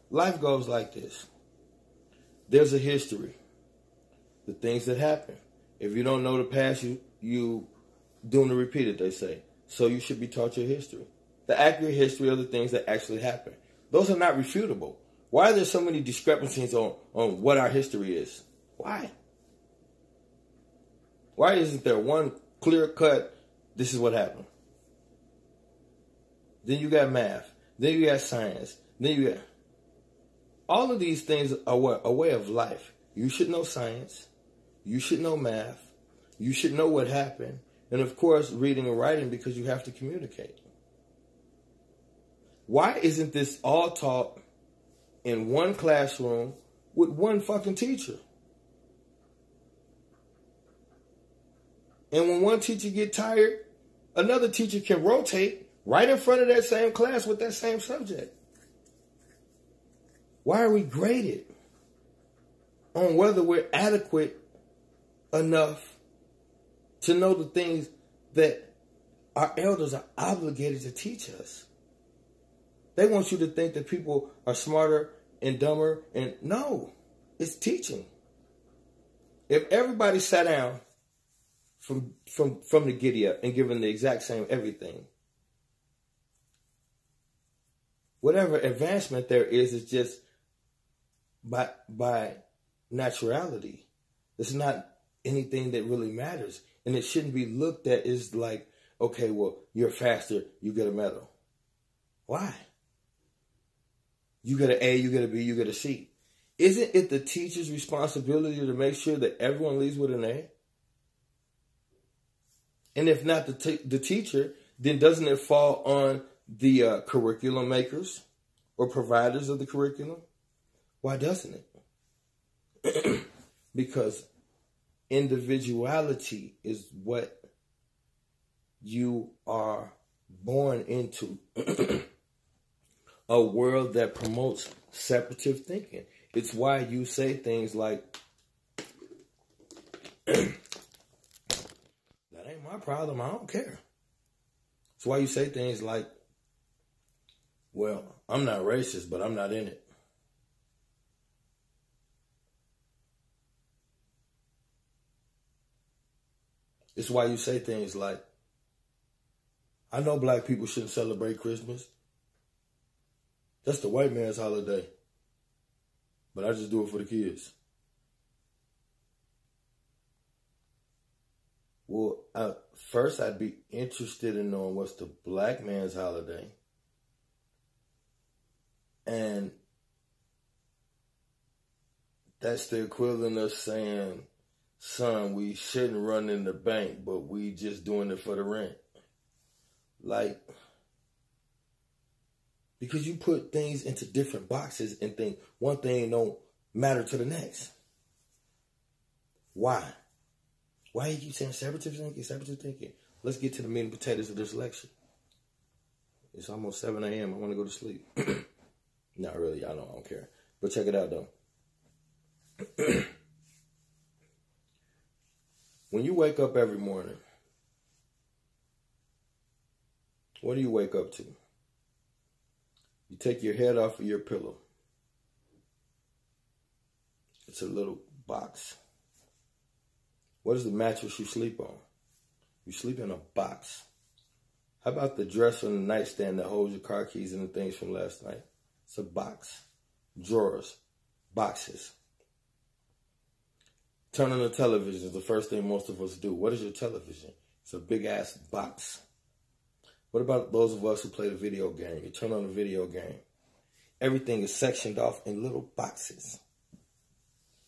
Speaker 1: Life goes like this. There's a history. The things that happen. If you don't know the past, you doomed to repeat it, they say. So you should be taught your history. The accurate history of the things that actually happen. Those are not refutable. Why are there so many discrepancies on what our history is? Why? Why isn't there one clear cut, this is what happened? Then you got math. Then you got science. Then you got... All of these things are what? A way of life. You should know science. You should know math. You should know what happened. And of course, reading and writing, because you have to communicate. Why isn't this all taught in one classroom with one fucking teacher? And when one teacher get tired, another teacher can rotate right in front of that same class with that same subject. Why are we graded on whether we're adequate enough to know the things that our elders are obligated to teach us? They want you to think that people are smarter and dumber, and no, it's teaching. If everybody sat down from the giddy up and given the exact same everything, whatever advancement there is just by naturality. It's not anything that really matters. And it shouldn't be looked at as like, okay, well, you're faster, you get a medal. Why? You get an A, you get a B, you get a C. Isn't it the teacher's responsibility to make sure that everyone leaves with an A? And if not the teacher, then doesn't it fall on the curriculum makers or providers of the curriculum? Why doesn't it? Because individuality is what you are born into a world that promotes separative thinking. It's why you say things like, that ain't my problem, I don't care. It's why you say things like, well, I'm not racist, but I'm not in it. It's why you say things like, I know black people shouldn't celebrate Christmas. That's the white man's holiday. But I just do it for the kids. Well, first I'd be interested in knowing what's the black man's holiday. And that's the equivalent of saying, son, we shouldn't run in the bank, but we just doing it for the rent. Like, because you put things into different boxes and think one thing don't matter to the next. Why? Why you keep saying separative thinking, separative thinking? Let's get to the meat and potatoes of this lecture. It's almost 7 a.m. I want to go to sleep. Not really, I don't care. But check it out, though. When you wake up every morning, what do you wake up to? You take your head off of your pillow. It's a little box. What is the mattress you sleep on? You sleep in a box. How about the dresser and the nightstand that holds your car keys and the things from last night? It's a box. Drawers. Boxes. Turn on the television is the first thing most of us do. What is your television? It's a big-ass box. What about those of us who play the video game? You turn on the video game. Everything is sectioned off in little boxes.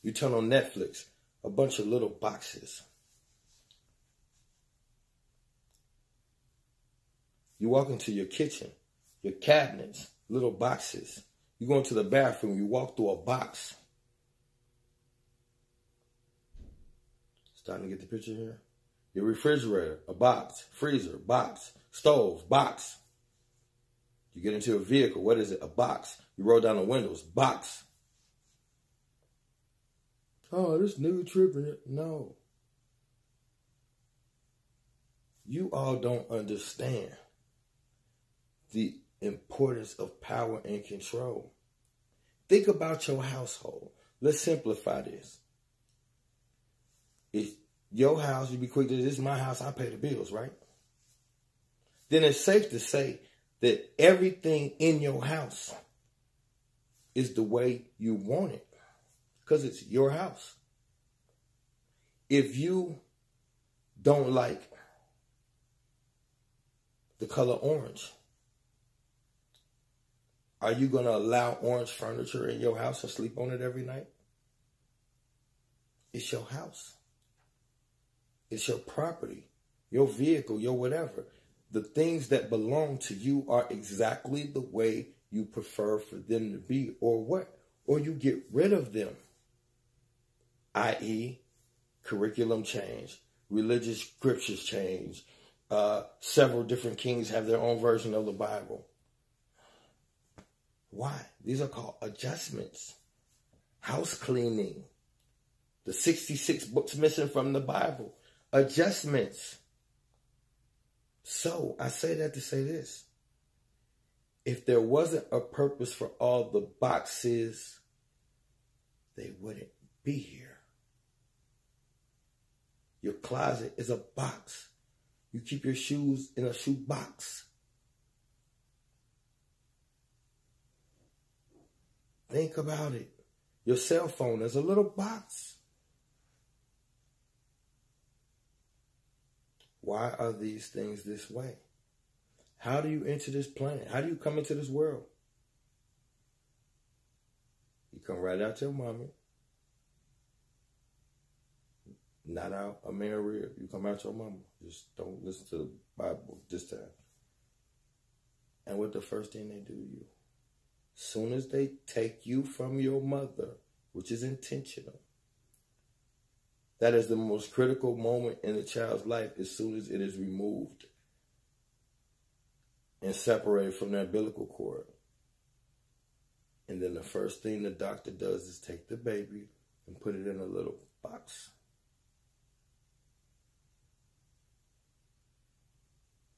Speaker 1: You turn on Netflix. A bunch of little boxes. You walk into your kitchen. Your cabinets. Little boxes. You go into the bathroom. You walk through a box. Starting to get the picture here. Your refrigerator, a box. Freezer, box. Stove, box. You get into a vehicle, what is it? A box. You roll down the windows, box. Oh, this nigga tripping. No. You all don't understand the importance of power and control. Think about your household. Let's simplify this. It's your house, you be quick to this is my house, I pay the bills, right? Then it's safe to say that everything in your house is the way you want it. Because it's your house. If you don't like the color orange, are you going to allow orange furniture in your house and sleep on it every night? It's your house. It's your property, your vehicle, your whatever. The things that belong to you are exactly the way you prefer for them to be, or what? Or you get rid of them. I.e., curriculum change, religious scriptures change, several different kings have their own version of the Bible. Why? These are called adjustments. House cleaning. The 66 books missing from the Bible. Adjustments. So, I say that to say this. If there wasn't a purpose for all the boxes, they wouldn't be here. Your closet is a box. You keep your shoes in a shoe box. Think about it. Your cell phone is a little box. Why are these things this way? How do you enter this planet? How do you come into this world? You come right out your mommy. Not out a man rib. You come out your mama. Just don't listen to the Bible this time. And what the first thing they do to you? Soon as they take you from your mother, which is intentional, that is the most critical moment in a child's life as soon as it is removed. and separated from the umbilical cord. And then the first thing the doctor does is take the baby and put it in a little box.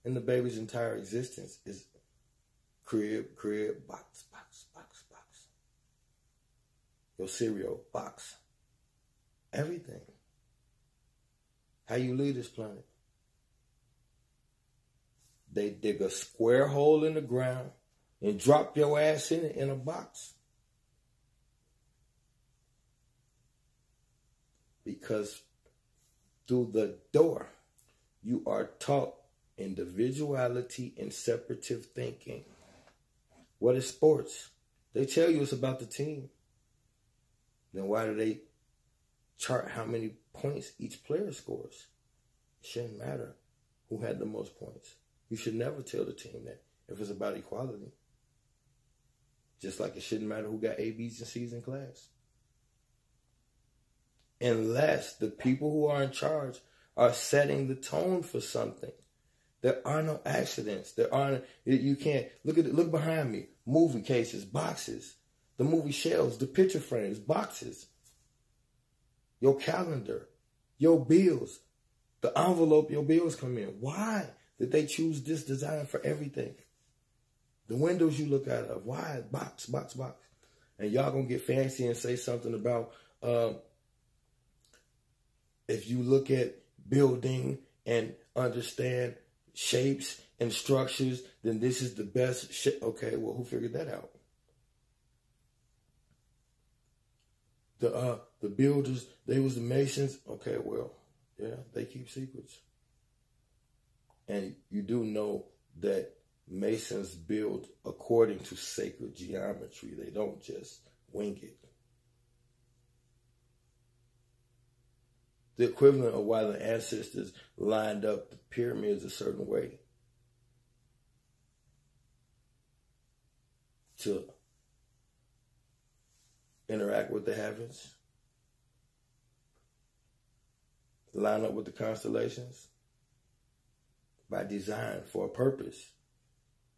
Speaker 1: And the baby's entire existence is crib, box, box, box, box. Your cereal, box. Everything. How you leave this planet. They dig a square hole in the ground and drop your ass in it in a box. Because through the door, you are taught individuality and separative thinking. What is sports? They tell you it's about the team. Then why do they chart how many points each player scores? It shouldn't matter who had the most points. You should never tell the team that if it's about equality. Just like it shouldn't matter who got A, B's, and C's in class. Unless the people who are in charge are setting the tone for something. There are no accidents. You can't, look behind me. Movie cases, boxes. The movie shelves, the picture frames, boxes. Your calendar, your bills, the envelope your bills come in. Why did they choose this design for everything? The windows you look out of, why? Box, box, box. And y'all gonna get fancy and say something about, if you look at building and understand shapes and structures, then this is the best shape. Okay, well, who figured that out? The builders, they was the masons. Okay, well, yeah, they keep secrets. And you do know that masons build according to sacred geometry. They don't just wing it. The equivalent of why the ancestors lined up the pyramids a certain way to interact with the heavens, line up with the constellations by design for a purpose.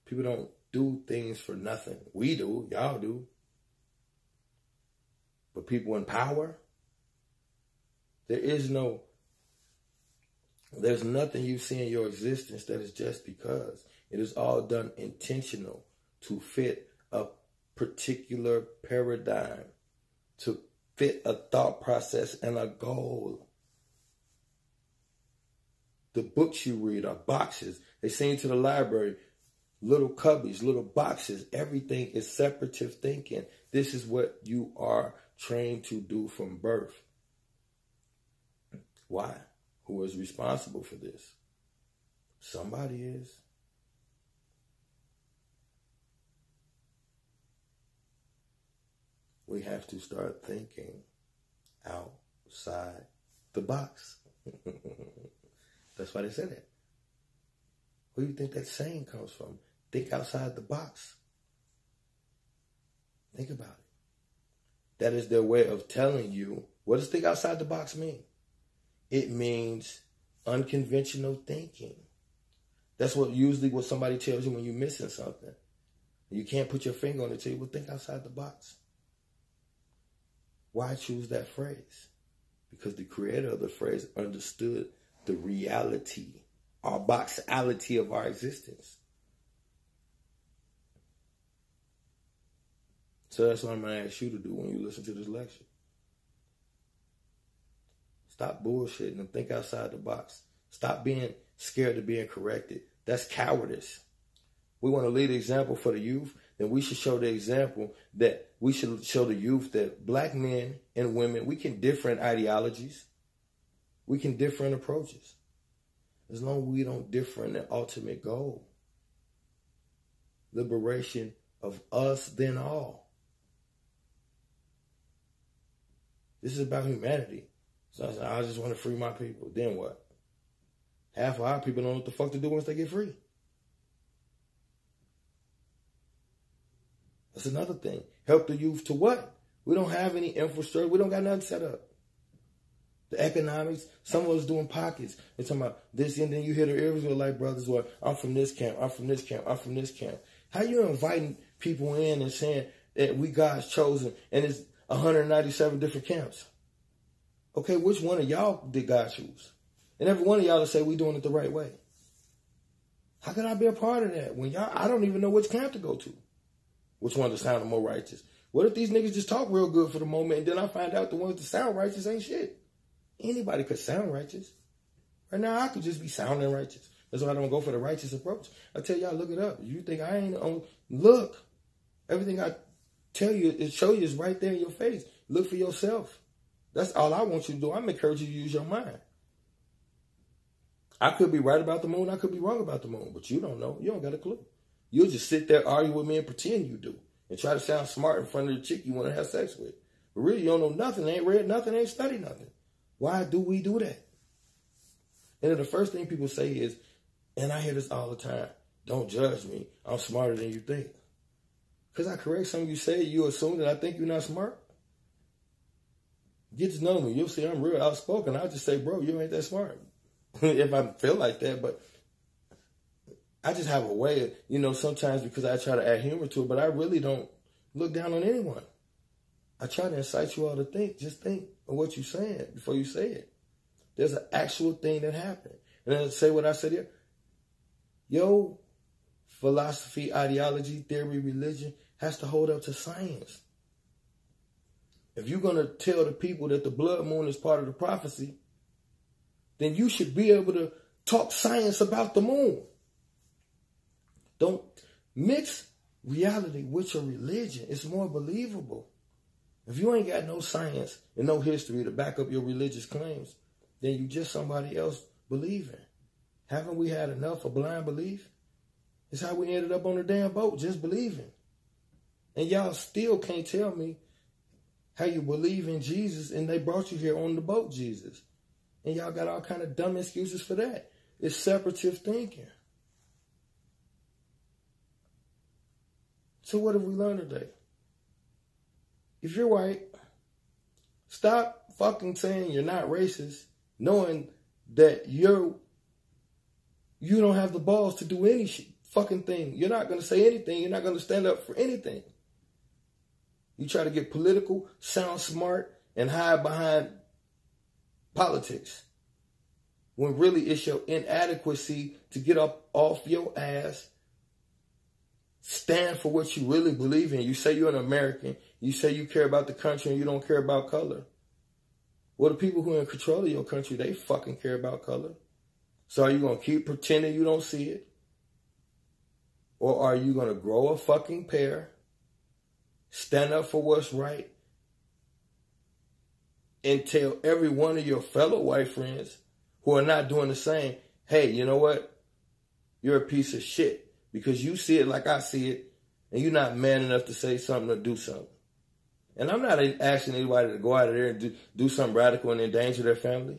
Speaker 1: People don't do things for nothing. We do, y'all do. But people in power, there's nothing you see in your existence that is just because. It is all done intentional to fit a particular paradigm, to fit a thought process and a goal. The books you read are boxes. They send you to the library, little cubbies, little boxes. Everything is separative thinking. This is what you are trained to do from birth. Why? Who is responsible for this? Somebody is. We have to start thinking outside the box. That's why they said it. Where do you think that saying comes from? Think outside the box. Think about it. That is their way of telling you, what does think outside the box mean? It means unconventional thinking. That's what somebody tells you when you're missing something. You can't put your finger on it, tell you, well, think outside the box. Why choose that phrase? Because the creator of the phrase understood the reality, our boxality of our existence. So that's what I'm going to ask you to do when you listen to this lecture. Stop bullshitting and think outside the box. Stop being scared of being corrected. That's cowardice. We want to lead the example for the youth, then we should show the example that we should show the youth that black men and women, we can differ in ideologies. We can differ in approaches. As long as we don't differ in the ultimate goal. Liberation of us, then all. This is about humanity. So I said, I just want to free my people. Then what? Half of our people don't know what the fuck to do once they get free. That's another thing. Help the youth to what? We don't have any infrastructure. We don't got nothing set up. The economics, some of us doing pockets. They're talking about this, and then you hear the Israelite brothers, well, I'm from this camp, I'm from this camp, I'm from this camp. How you inviting people in and saying that we God's chosen and it's 197 different camps? Okay, which one of y'all did God choose? And every one of y'all will say we doing it the right way. How could I be a part of that when I don't even know which camp to go to? Which one to sound more righteous? What if these niggas just talk real good for the moment and then I find out the ones that sound righteous ain't shit? Anybody could sound righteous. Right now, I could just be sounding righteous. That's why I don't go for the righteous approach. I tell y'all, look it up. You think I ain't on, look. Everything I tell you, it show you is right there in your face. Look for yourself. That's all I want you to do. I'm encouraging you to use your mind. I could be right about the moon. I could be wrong about the moon. But you don't know. You don't got a clue. You'll just sit there, argue with me, and pretend you do. And try to sound smart in front of the chick you want to have sex with. But really, you don't know nothing. Ain't read nothing. Ain't studied nothing. Why do we do that? And then the first thing people say is, and I hear this all the time, don't judge me. I'm smarter than you think. Because I correct something you say, you assume that I think you're not smart. Get to know me. You'll see I'm real outspoken. I'll just say, bro, you ain't that smart. If I feel like that, but I just have a way of, sometimes because I try to add humor to it, but I really don't look down on anyone. I try to incite you all to think. Just think of what you're saying before you say it. There's an actual thing that happened. And then say what I said here. Yo, philosophy, ideology, theory, religion has to hold up to science. If you're going to tell the people that the blood moon is part of the prophecy, then you should be able to talk science about the moon. Don't mix reality with your religion. It's more believable. If you ain't got no science and no history to back up your religious claims, then you just somebody else believing. Haven't we had enough of blind belief? It's how we ended up on the damn boat, just believing. And y'all still can't tell me how you believe in Jesus and they brought you here on the boat, Jesus. And y'all got all kind of dumb excuses for that. It's separative thinking. So what have we learned today? If you're white, stop fucking saying you're not racist, knowing that you don't have the balls to do any fucking thing. You're not going to say anything. You're not going to stand up for anything. You try to get political, sound smart, and hide behind politics. When really it's your inadequacy to get up off your ass, stand for what you really believe in. You say you're an American. You say you care about the country and you don't care about color. Well, the people who are in control of your country, they fucking care about color. So are you going to keep pretending you don't see it? Or are you going to grow a fucking pair, stand up for what's right, and tell every one of your fellow white friends who are not doing the same, hey, you know what? You're a piece of shit because you see it like I see it, and you're not man enough to say something or do something. And I'm not asking anybody to go out of there and do something radical and endanger their family.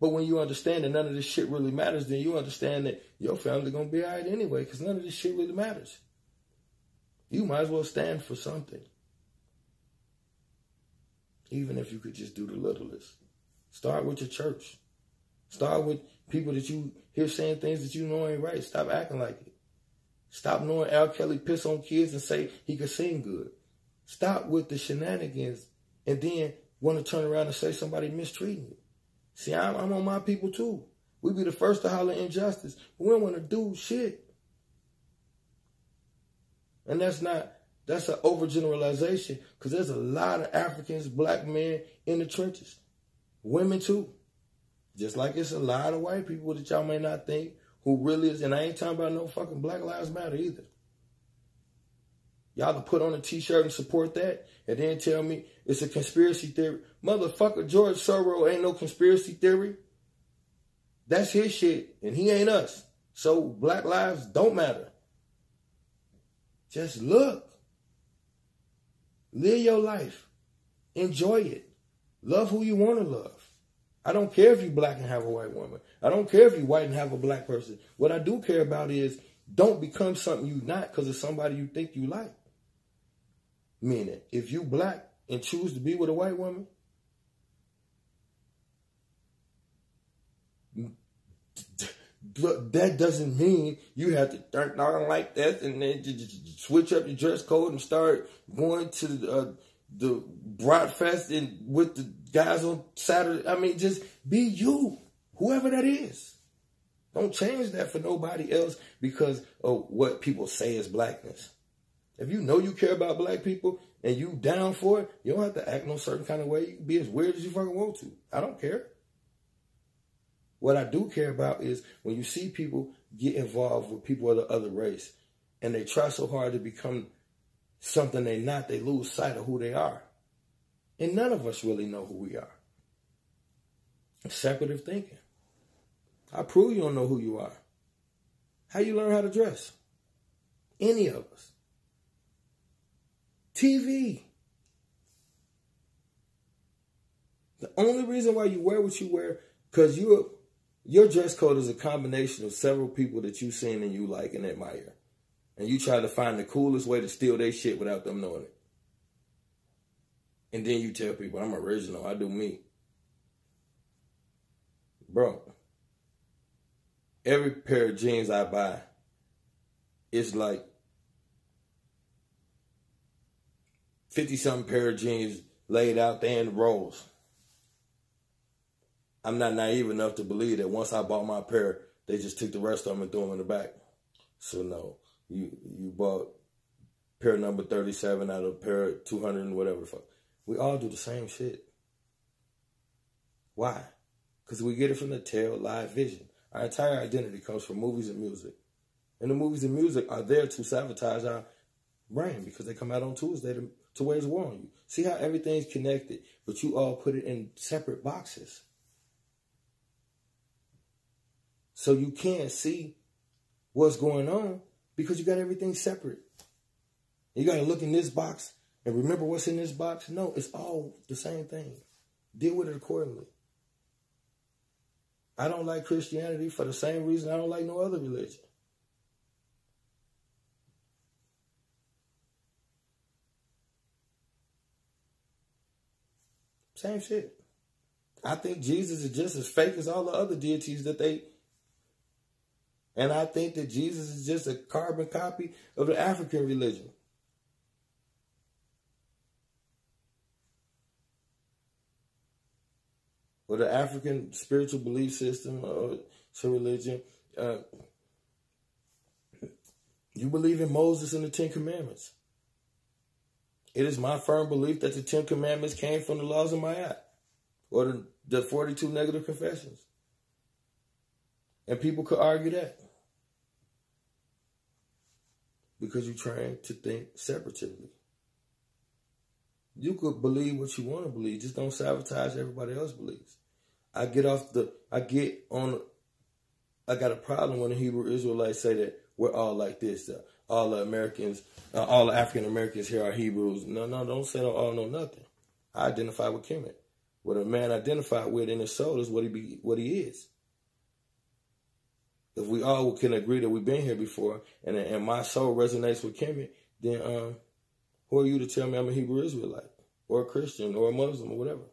Speaker 1: But when you understand that none of this shit really matters, then you understand that your family going to be all right anyway, because none of this shit really matters. You might as well stand for something. Even if you could just do the littlest. Start with your church. Start with people that you hear saying things that you know ain't right. Stop acting like it. Stop knowing Al Kelly piss on kids and say he could sing good. Stop with the shenanigans and then want to turn around and say somebody mistreating you. See, I'm on my people too. We be the first to holler injustice, but we don't want to do shit. And that's an overgeneralization, because there's a lot of Africans, black men in the trenches. Women too. Just like it's a lot of white people that y'all may not think who really is, and I ain't talking about no fucking Black Lives Matter either. Y'all can put on a t-shirt and support that and then tell me it's a conspiracy theory. Motherfucker, George Soros ain't no conspiracy theory. That's his shit, and he ain't us. So black lives don't matter. Just look. Live your life. Enjoy it. Love who you want to love. I don't care if you black and have a white woman. I don't care if you white and have a black person. What I do care about is don't become something you not because of somebody you think you like. Meaning, if you black and choose to be with a white woman, that doesn't mean you have to turn down like that and then just switch up your dress code and start going to the Bratfest and with the guys on Saturday. I mean, just be you, whoever that is. Don't change that for nobody else because of what people say is blackness. If you know you care about black people and you down for it, you don't have to act no certain kind of way. You can be as weird as you fucking want to. I don't care. What I do care about is when you see people get involved with people of the other race and they try so hard to become something they're not, they lose sight of who they are. And none of us really know who we are. Separative thinking. I prove you don't know who you are. How you learn how to dress? Any of us. TV. The only reason why you wear what you wear, because your dress code is a combination of several people that you've seen and you like and admire. And you try to find the coolest way to steal their shit without them knowing it. And then you tell people, I'm original, I do me. Bro, every pair of jeans I buy, it's like 50-something pair of jeans laid out there in rows. I'm not naive enough to believe that once I bought my pair, they just took the rest of them and threw them in the back. So no, you bought pair number 37 out of pair 200 and whatever the fuck. We all do the same shit. Why? Because we get it from the tail live vision. Our entire identity comes from movies and music. And the movies and music are there to sabotage our brain because they come out on Tuesday to wage war on you. See how everything's connected, but you all put it in separate boxes. So you can't see what's going on because you got everything separate. You got to look in this box and remember what's in this box. No, it's all the same thing. Deal with it accordingly. I don't like Christianity for the same reason I don't like no other religion. Same shit. I think Jesus is just as fake as all the other deities that they... And I think that Jesus is just a carbon copy of the African religion. Or the African spiritual belief system or some religion. You believe in Moses and the Ten Commandments. It is my firm belief that the Ten Commandments came from the laws of Ma'at, or the 42 negative confessions. And people could argue that. Because you're trying to think separatively. You could believe what you want to believe. Just don't sabotage everybody else's beliefs. I got a problem when the Hebrew Israelites say that we're all like this. All the Americans, all the African Americans here are Hebrews. No, don't say no all, no nothing. I identify with Kemet. What a man identified with in his soul is what he is. If we all can agree that we've been here before and my soul resonates with Kemet, then who are you to tell me I'm a Hebrew Israelite or a Christian or a Muslim or whatever?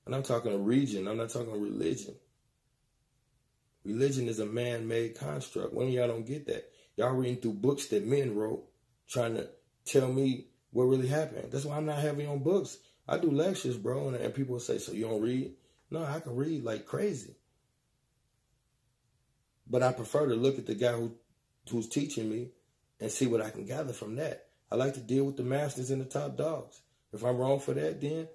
Speaker 1: And I'm talking a region. I'm not talking religion. Religion is a man-made construct. One of y'all don't get that. Y'all reading through books that men wrote trying to tell me what really happened. That's why I'm not heavy on books. I do lectures, bro, and people say, so you don't read? No, I can read like crazy. But I prefer to look at the guy who's teaching me and see what I can gather from that. I like to deal with the masters and the top dogs. If I'm wrong for that, then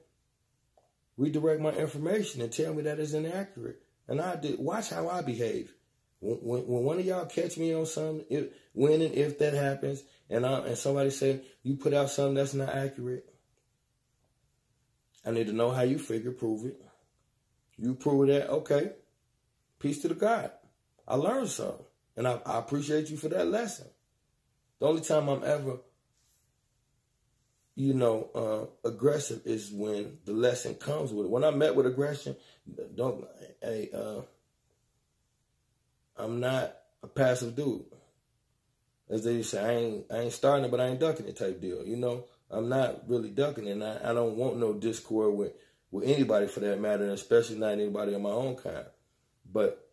Speaker 1: redirect my information and tell me that is inaccurate. And watch how I behave. When one of y'all catch me on something, when and if that happens, and somebody say, you put out something that's not accurate, I need to know how you figure, prove it. You prove that, okay. Peace to the God. I learned something. And I appreciate you for that lesson. The only time I'm ever, aggressive is when the lesson comes with it. When I met with aggression, I'm not a passive dude. As they say, I ain't starting it, but I ain't ducking it type deal. I'm not really ducking it. And I don't want no discord with with anybody for that matter, and especially not anybody of my own kind. But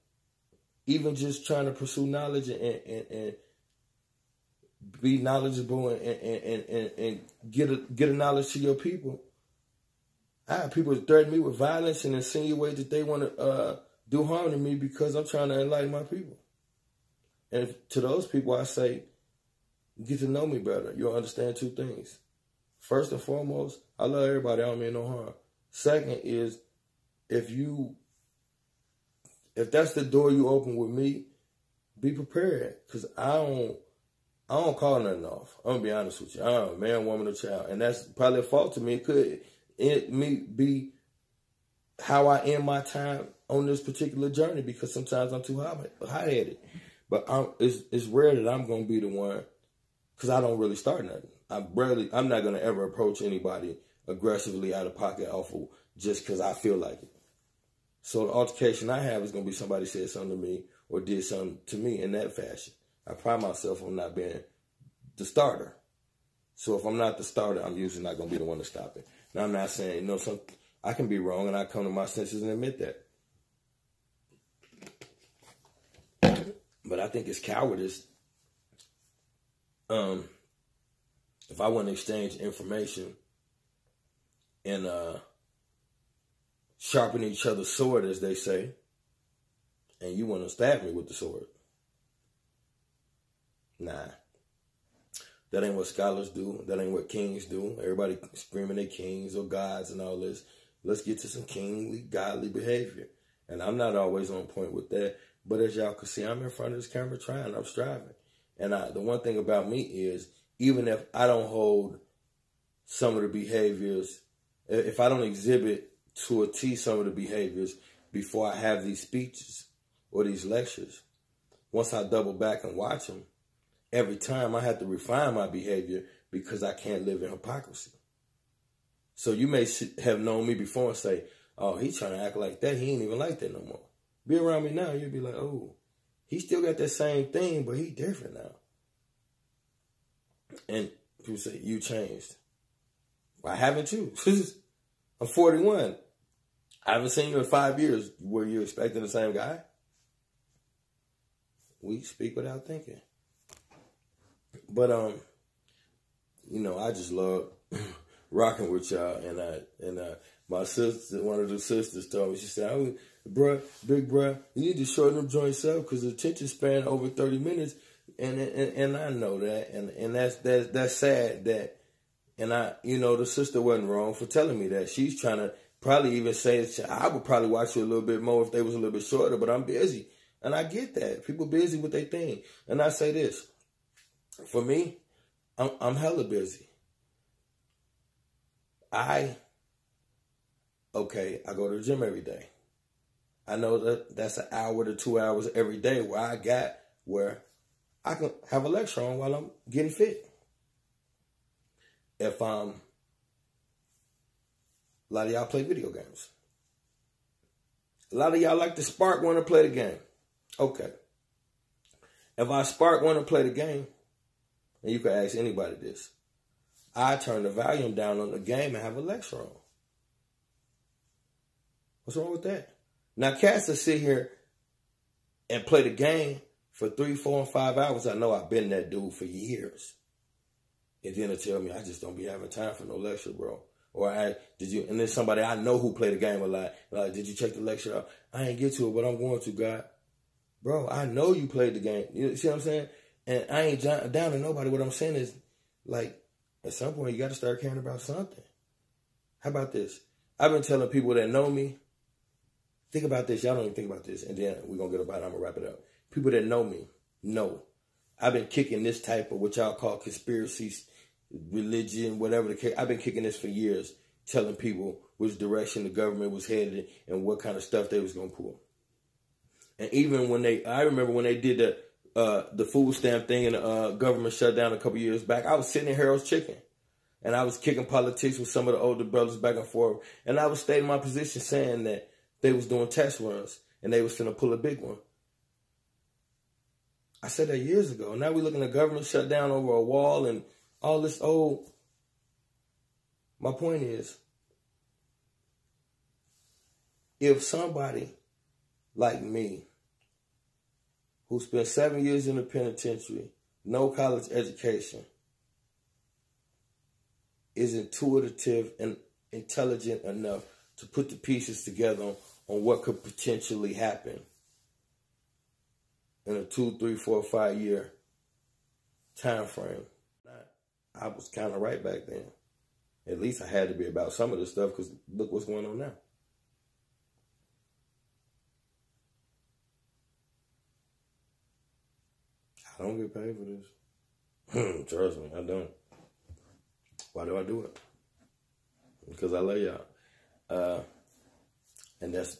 Speaker 1: even just trying to pursue knowledge and be knowledgeable and get a knowledge to your people. I have people threaten me with violence and insinuate that they want to do harm to me because I'm trying to enlighten my people. And to those people, I say, get to know me better. You'll understand two things. First and foremost, I love everybody. I don't mean no harm. Second is, if that's the door you open with me, be prepared. Because I don't call nothing off. I'm going to be honest with you. I'm a man, woman, or child. And that's probably a fault to me. It could be how I end my time on this particular journey, because sometimes I'm too hot-headed. But it's rare that I'm going to be the one, because I don't really start nothing. I'm not going to ever approach anybody aggressively out of pocket awful just because I feel like it. So the altercation I have is going to be somebody said something to me or did something to me in that fashion. I pride myself on not being the starter. So if I'm not the starter, I'm usually not going to be the one to stop it. Now, I'm not saying, I can be wrong, and I come to my senses and admit that. But I think it's cowardice if I want to exchange information and sharpen each other's sword, as they say, and you want to stab me with the sword. Nah. That ain't what scholars do. That ain't what kings do. Everybody screaming they kings or gods and all this. Let's get to some kingly, godly behavior. And I'm not always on point with that. But as y'all can see, I'm in front of this camera trying. I'm striving. And the one thing about me is, even if I don't hold some of the behaviors, if I don't exhibit to a T some of the behaviors before I have these speeches or these lectures, once I double back and watch them, every time I have to refine my behavior because I can't live in hypocrisy. So you may have known me before and say, oh, he's trying to act like that. He ain't even like that no more. Be around me now, you'll be like, oh, he still got that same thing, but he different now. And people say, you changed. Why haven't you? I'm 41. I haven't seen you in 5 years. Were you expecting the same guy? We speak without thinking. But, I just love rocking with y'all. And my sister, one of the sisters told me, she said, oh, big bruh, you need to shorten them joints up because the attention span over 30 minutes. And I know that. And that's sad that, and the sister wasn't wrong for telling me that. She's trying to probably even say, I would probably watch you a little bit more if they was a little bit shorter, but I'm busy. And I get that. People busy with their thing. And I say this, for me, I'm hella busy. I go to the gym every day. I know that's an hour to 2 hours every day where I can have a lecture on while I'm getting fit. If a lot of y'all play video games. A lot of y'all like to spark want to play the game. Okay. If I spark want to play the game, and you can ask anybody this, I turn the volume down on the game and have a lecture on. What's wrong with that? Now, cats that sit here and play the game for 3, 4, and 5 hours, I know I've been that dude for years. And then they tell me, I just don't be having time for no lecture, bro. Or and then somebody I know who play the game a lot, like, did you check the lecture out? I ain't get to it, but I'm going to, God. Bro, I know you played the game. You see what I'm saying? And I ain't down to nobody. What I'm saying is, like, at some point, you got to start caring about something. How about this? I've been telling people that know me, think about this. Y'all don't even think about this. And then we're going to get about it. I'm going to wrap it up. People that know me know I've been kicking this type of what y'all call conspiracies, religion, whatever the case. I've been kicking this for years, telling people which direction the government was headed and what kind of stuff they was going to pull. And even I remember when they did the food stamp thing and the government shut down a couple years back, I was sitting in Harold's Chicken. And I was kicking politics with some of the older brothers back and forth. And I was stating my position saying that they was doing test runs and they was finna pull a big one. I said that years ago. Now we're looking at government shut down over a wall and all this old. My point is, if somebody like me, who spent 7 years in the penitentiary, no college education, is intuitive and intelligent enough to put the pieces together on what could potentially happen in a 2, 3, 4, 5 year time frame. I was kind of right back then. At least I had to be about some of this stuff, because look what's going on now. I don't get paid for this. Trust me, I don't. Why do I do it? Because I love y'all. And that's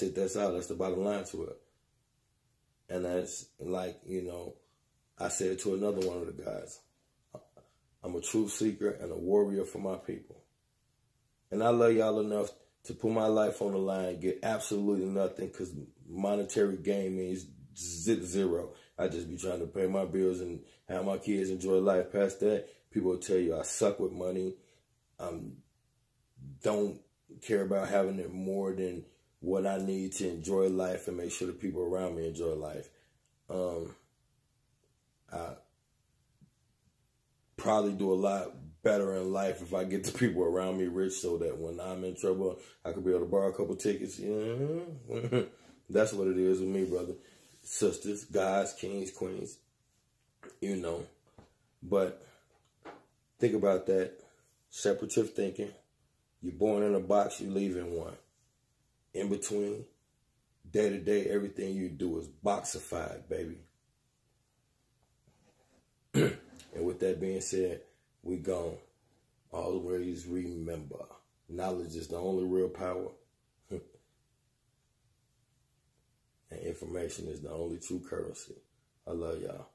Speaker 1: it, that's all. That's the bottom line to it. And that's like, you know, I said to another one of the guys, I'm a truth seeker and a warrior for my people. And I love y'all enough to put my life on the line, get absolutely nothing, because monetary gain means zero. I just be trying to pay my bills and have my kids enjoy life. Past that, people will tell you I suck with money. Don't care about having it more than what I need to enjoy life and make sure the people around me enjoy life. I probably do a lot better in life if I get the people around me rich, so that when I'm in trouble, I could be able to borrow a couple tickets. That's what it is with me, brother. Sisters, guys, kings, queens, you know. But think about that. Separative thinking. You're born in a box, you leave in one. In between, day to day, everything you do is boxified, baby. And with that being said, we gone. Always remember, knowledge is the only real power. And information is the only true currency. I love y'all.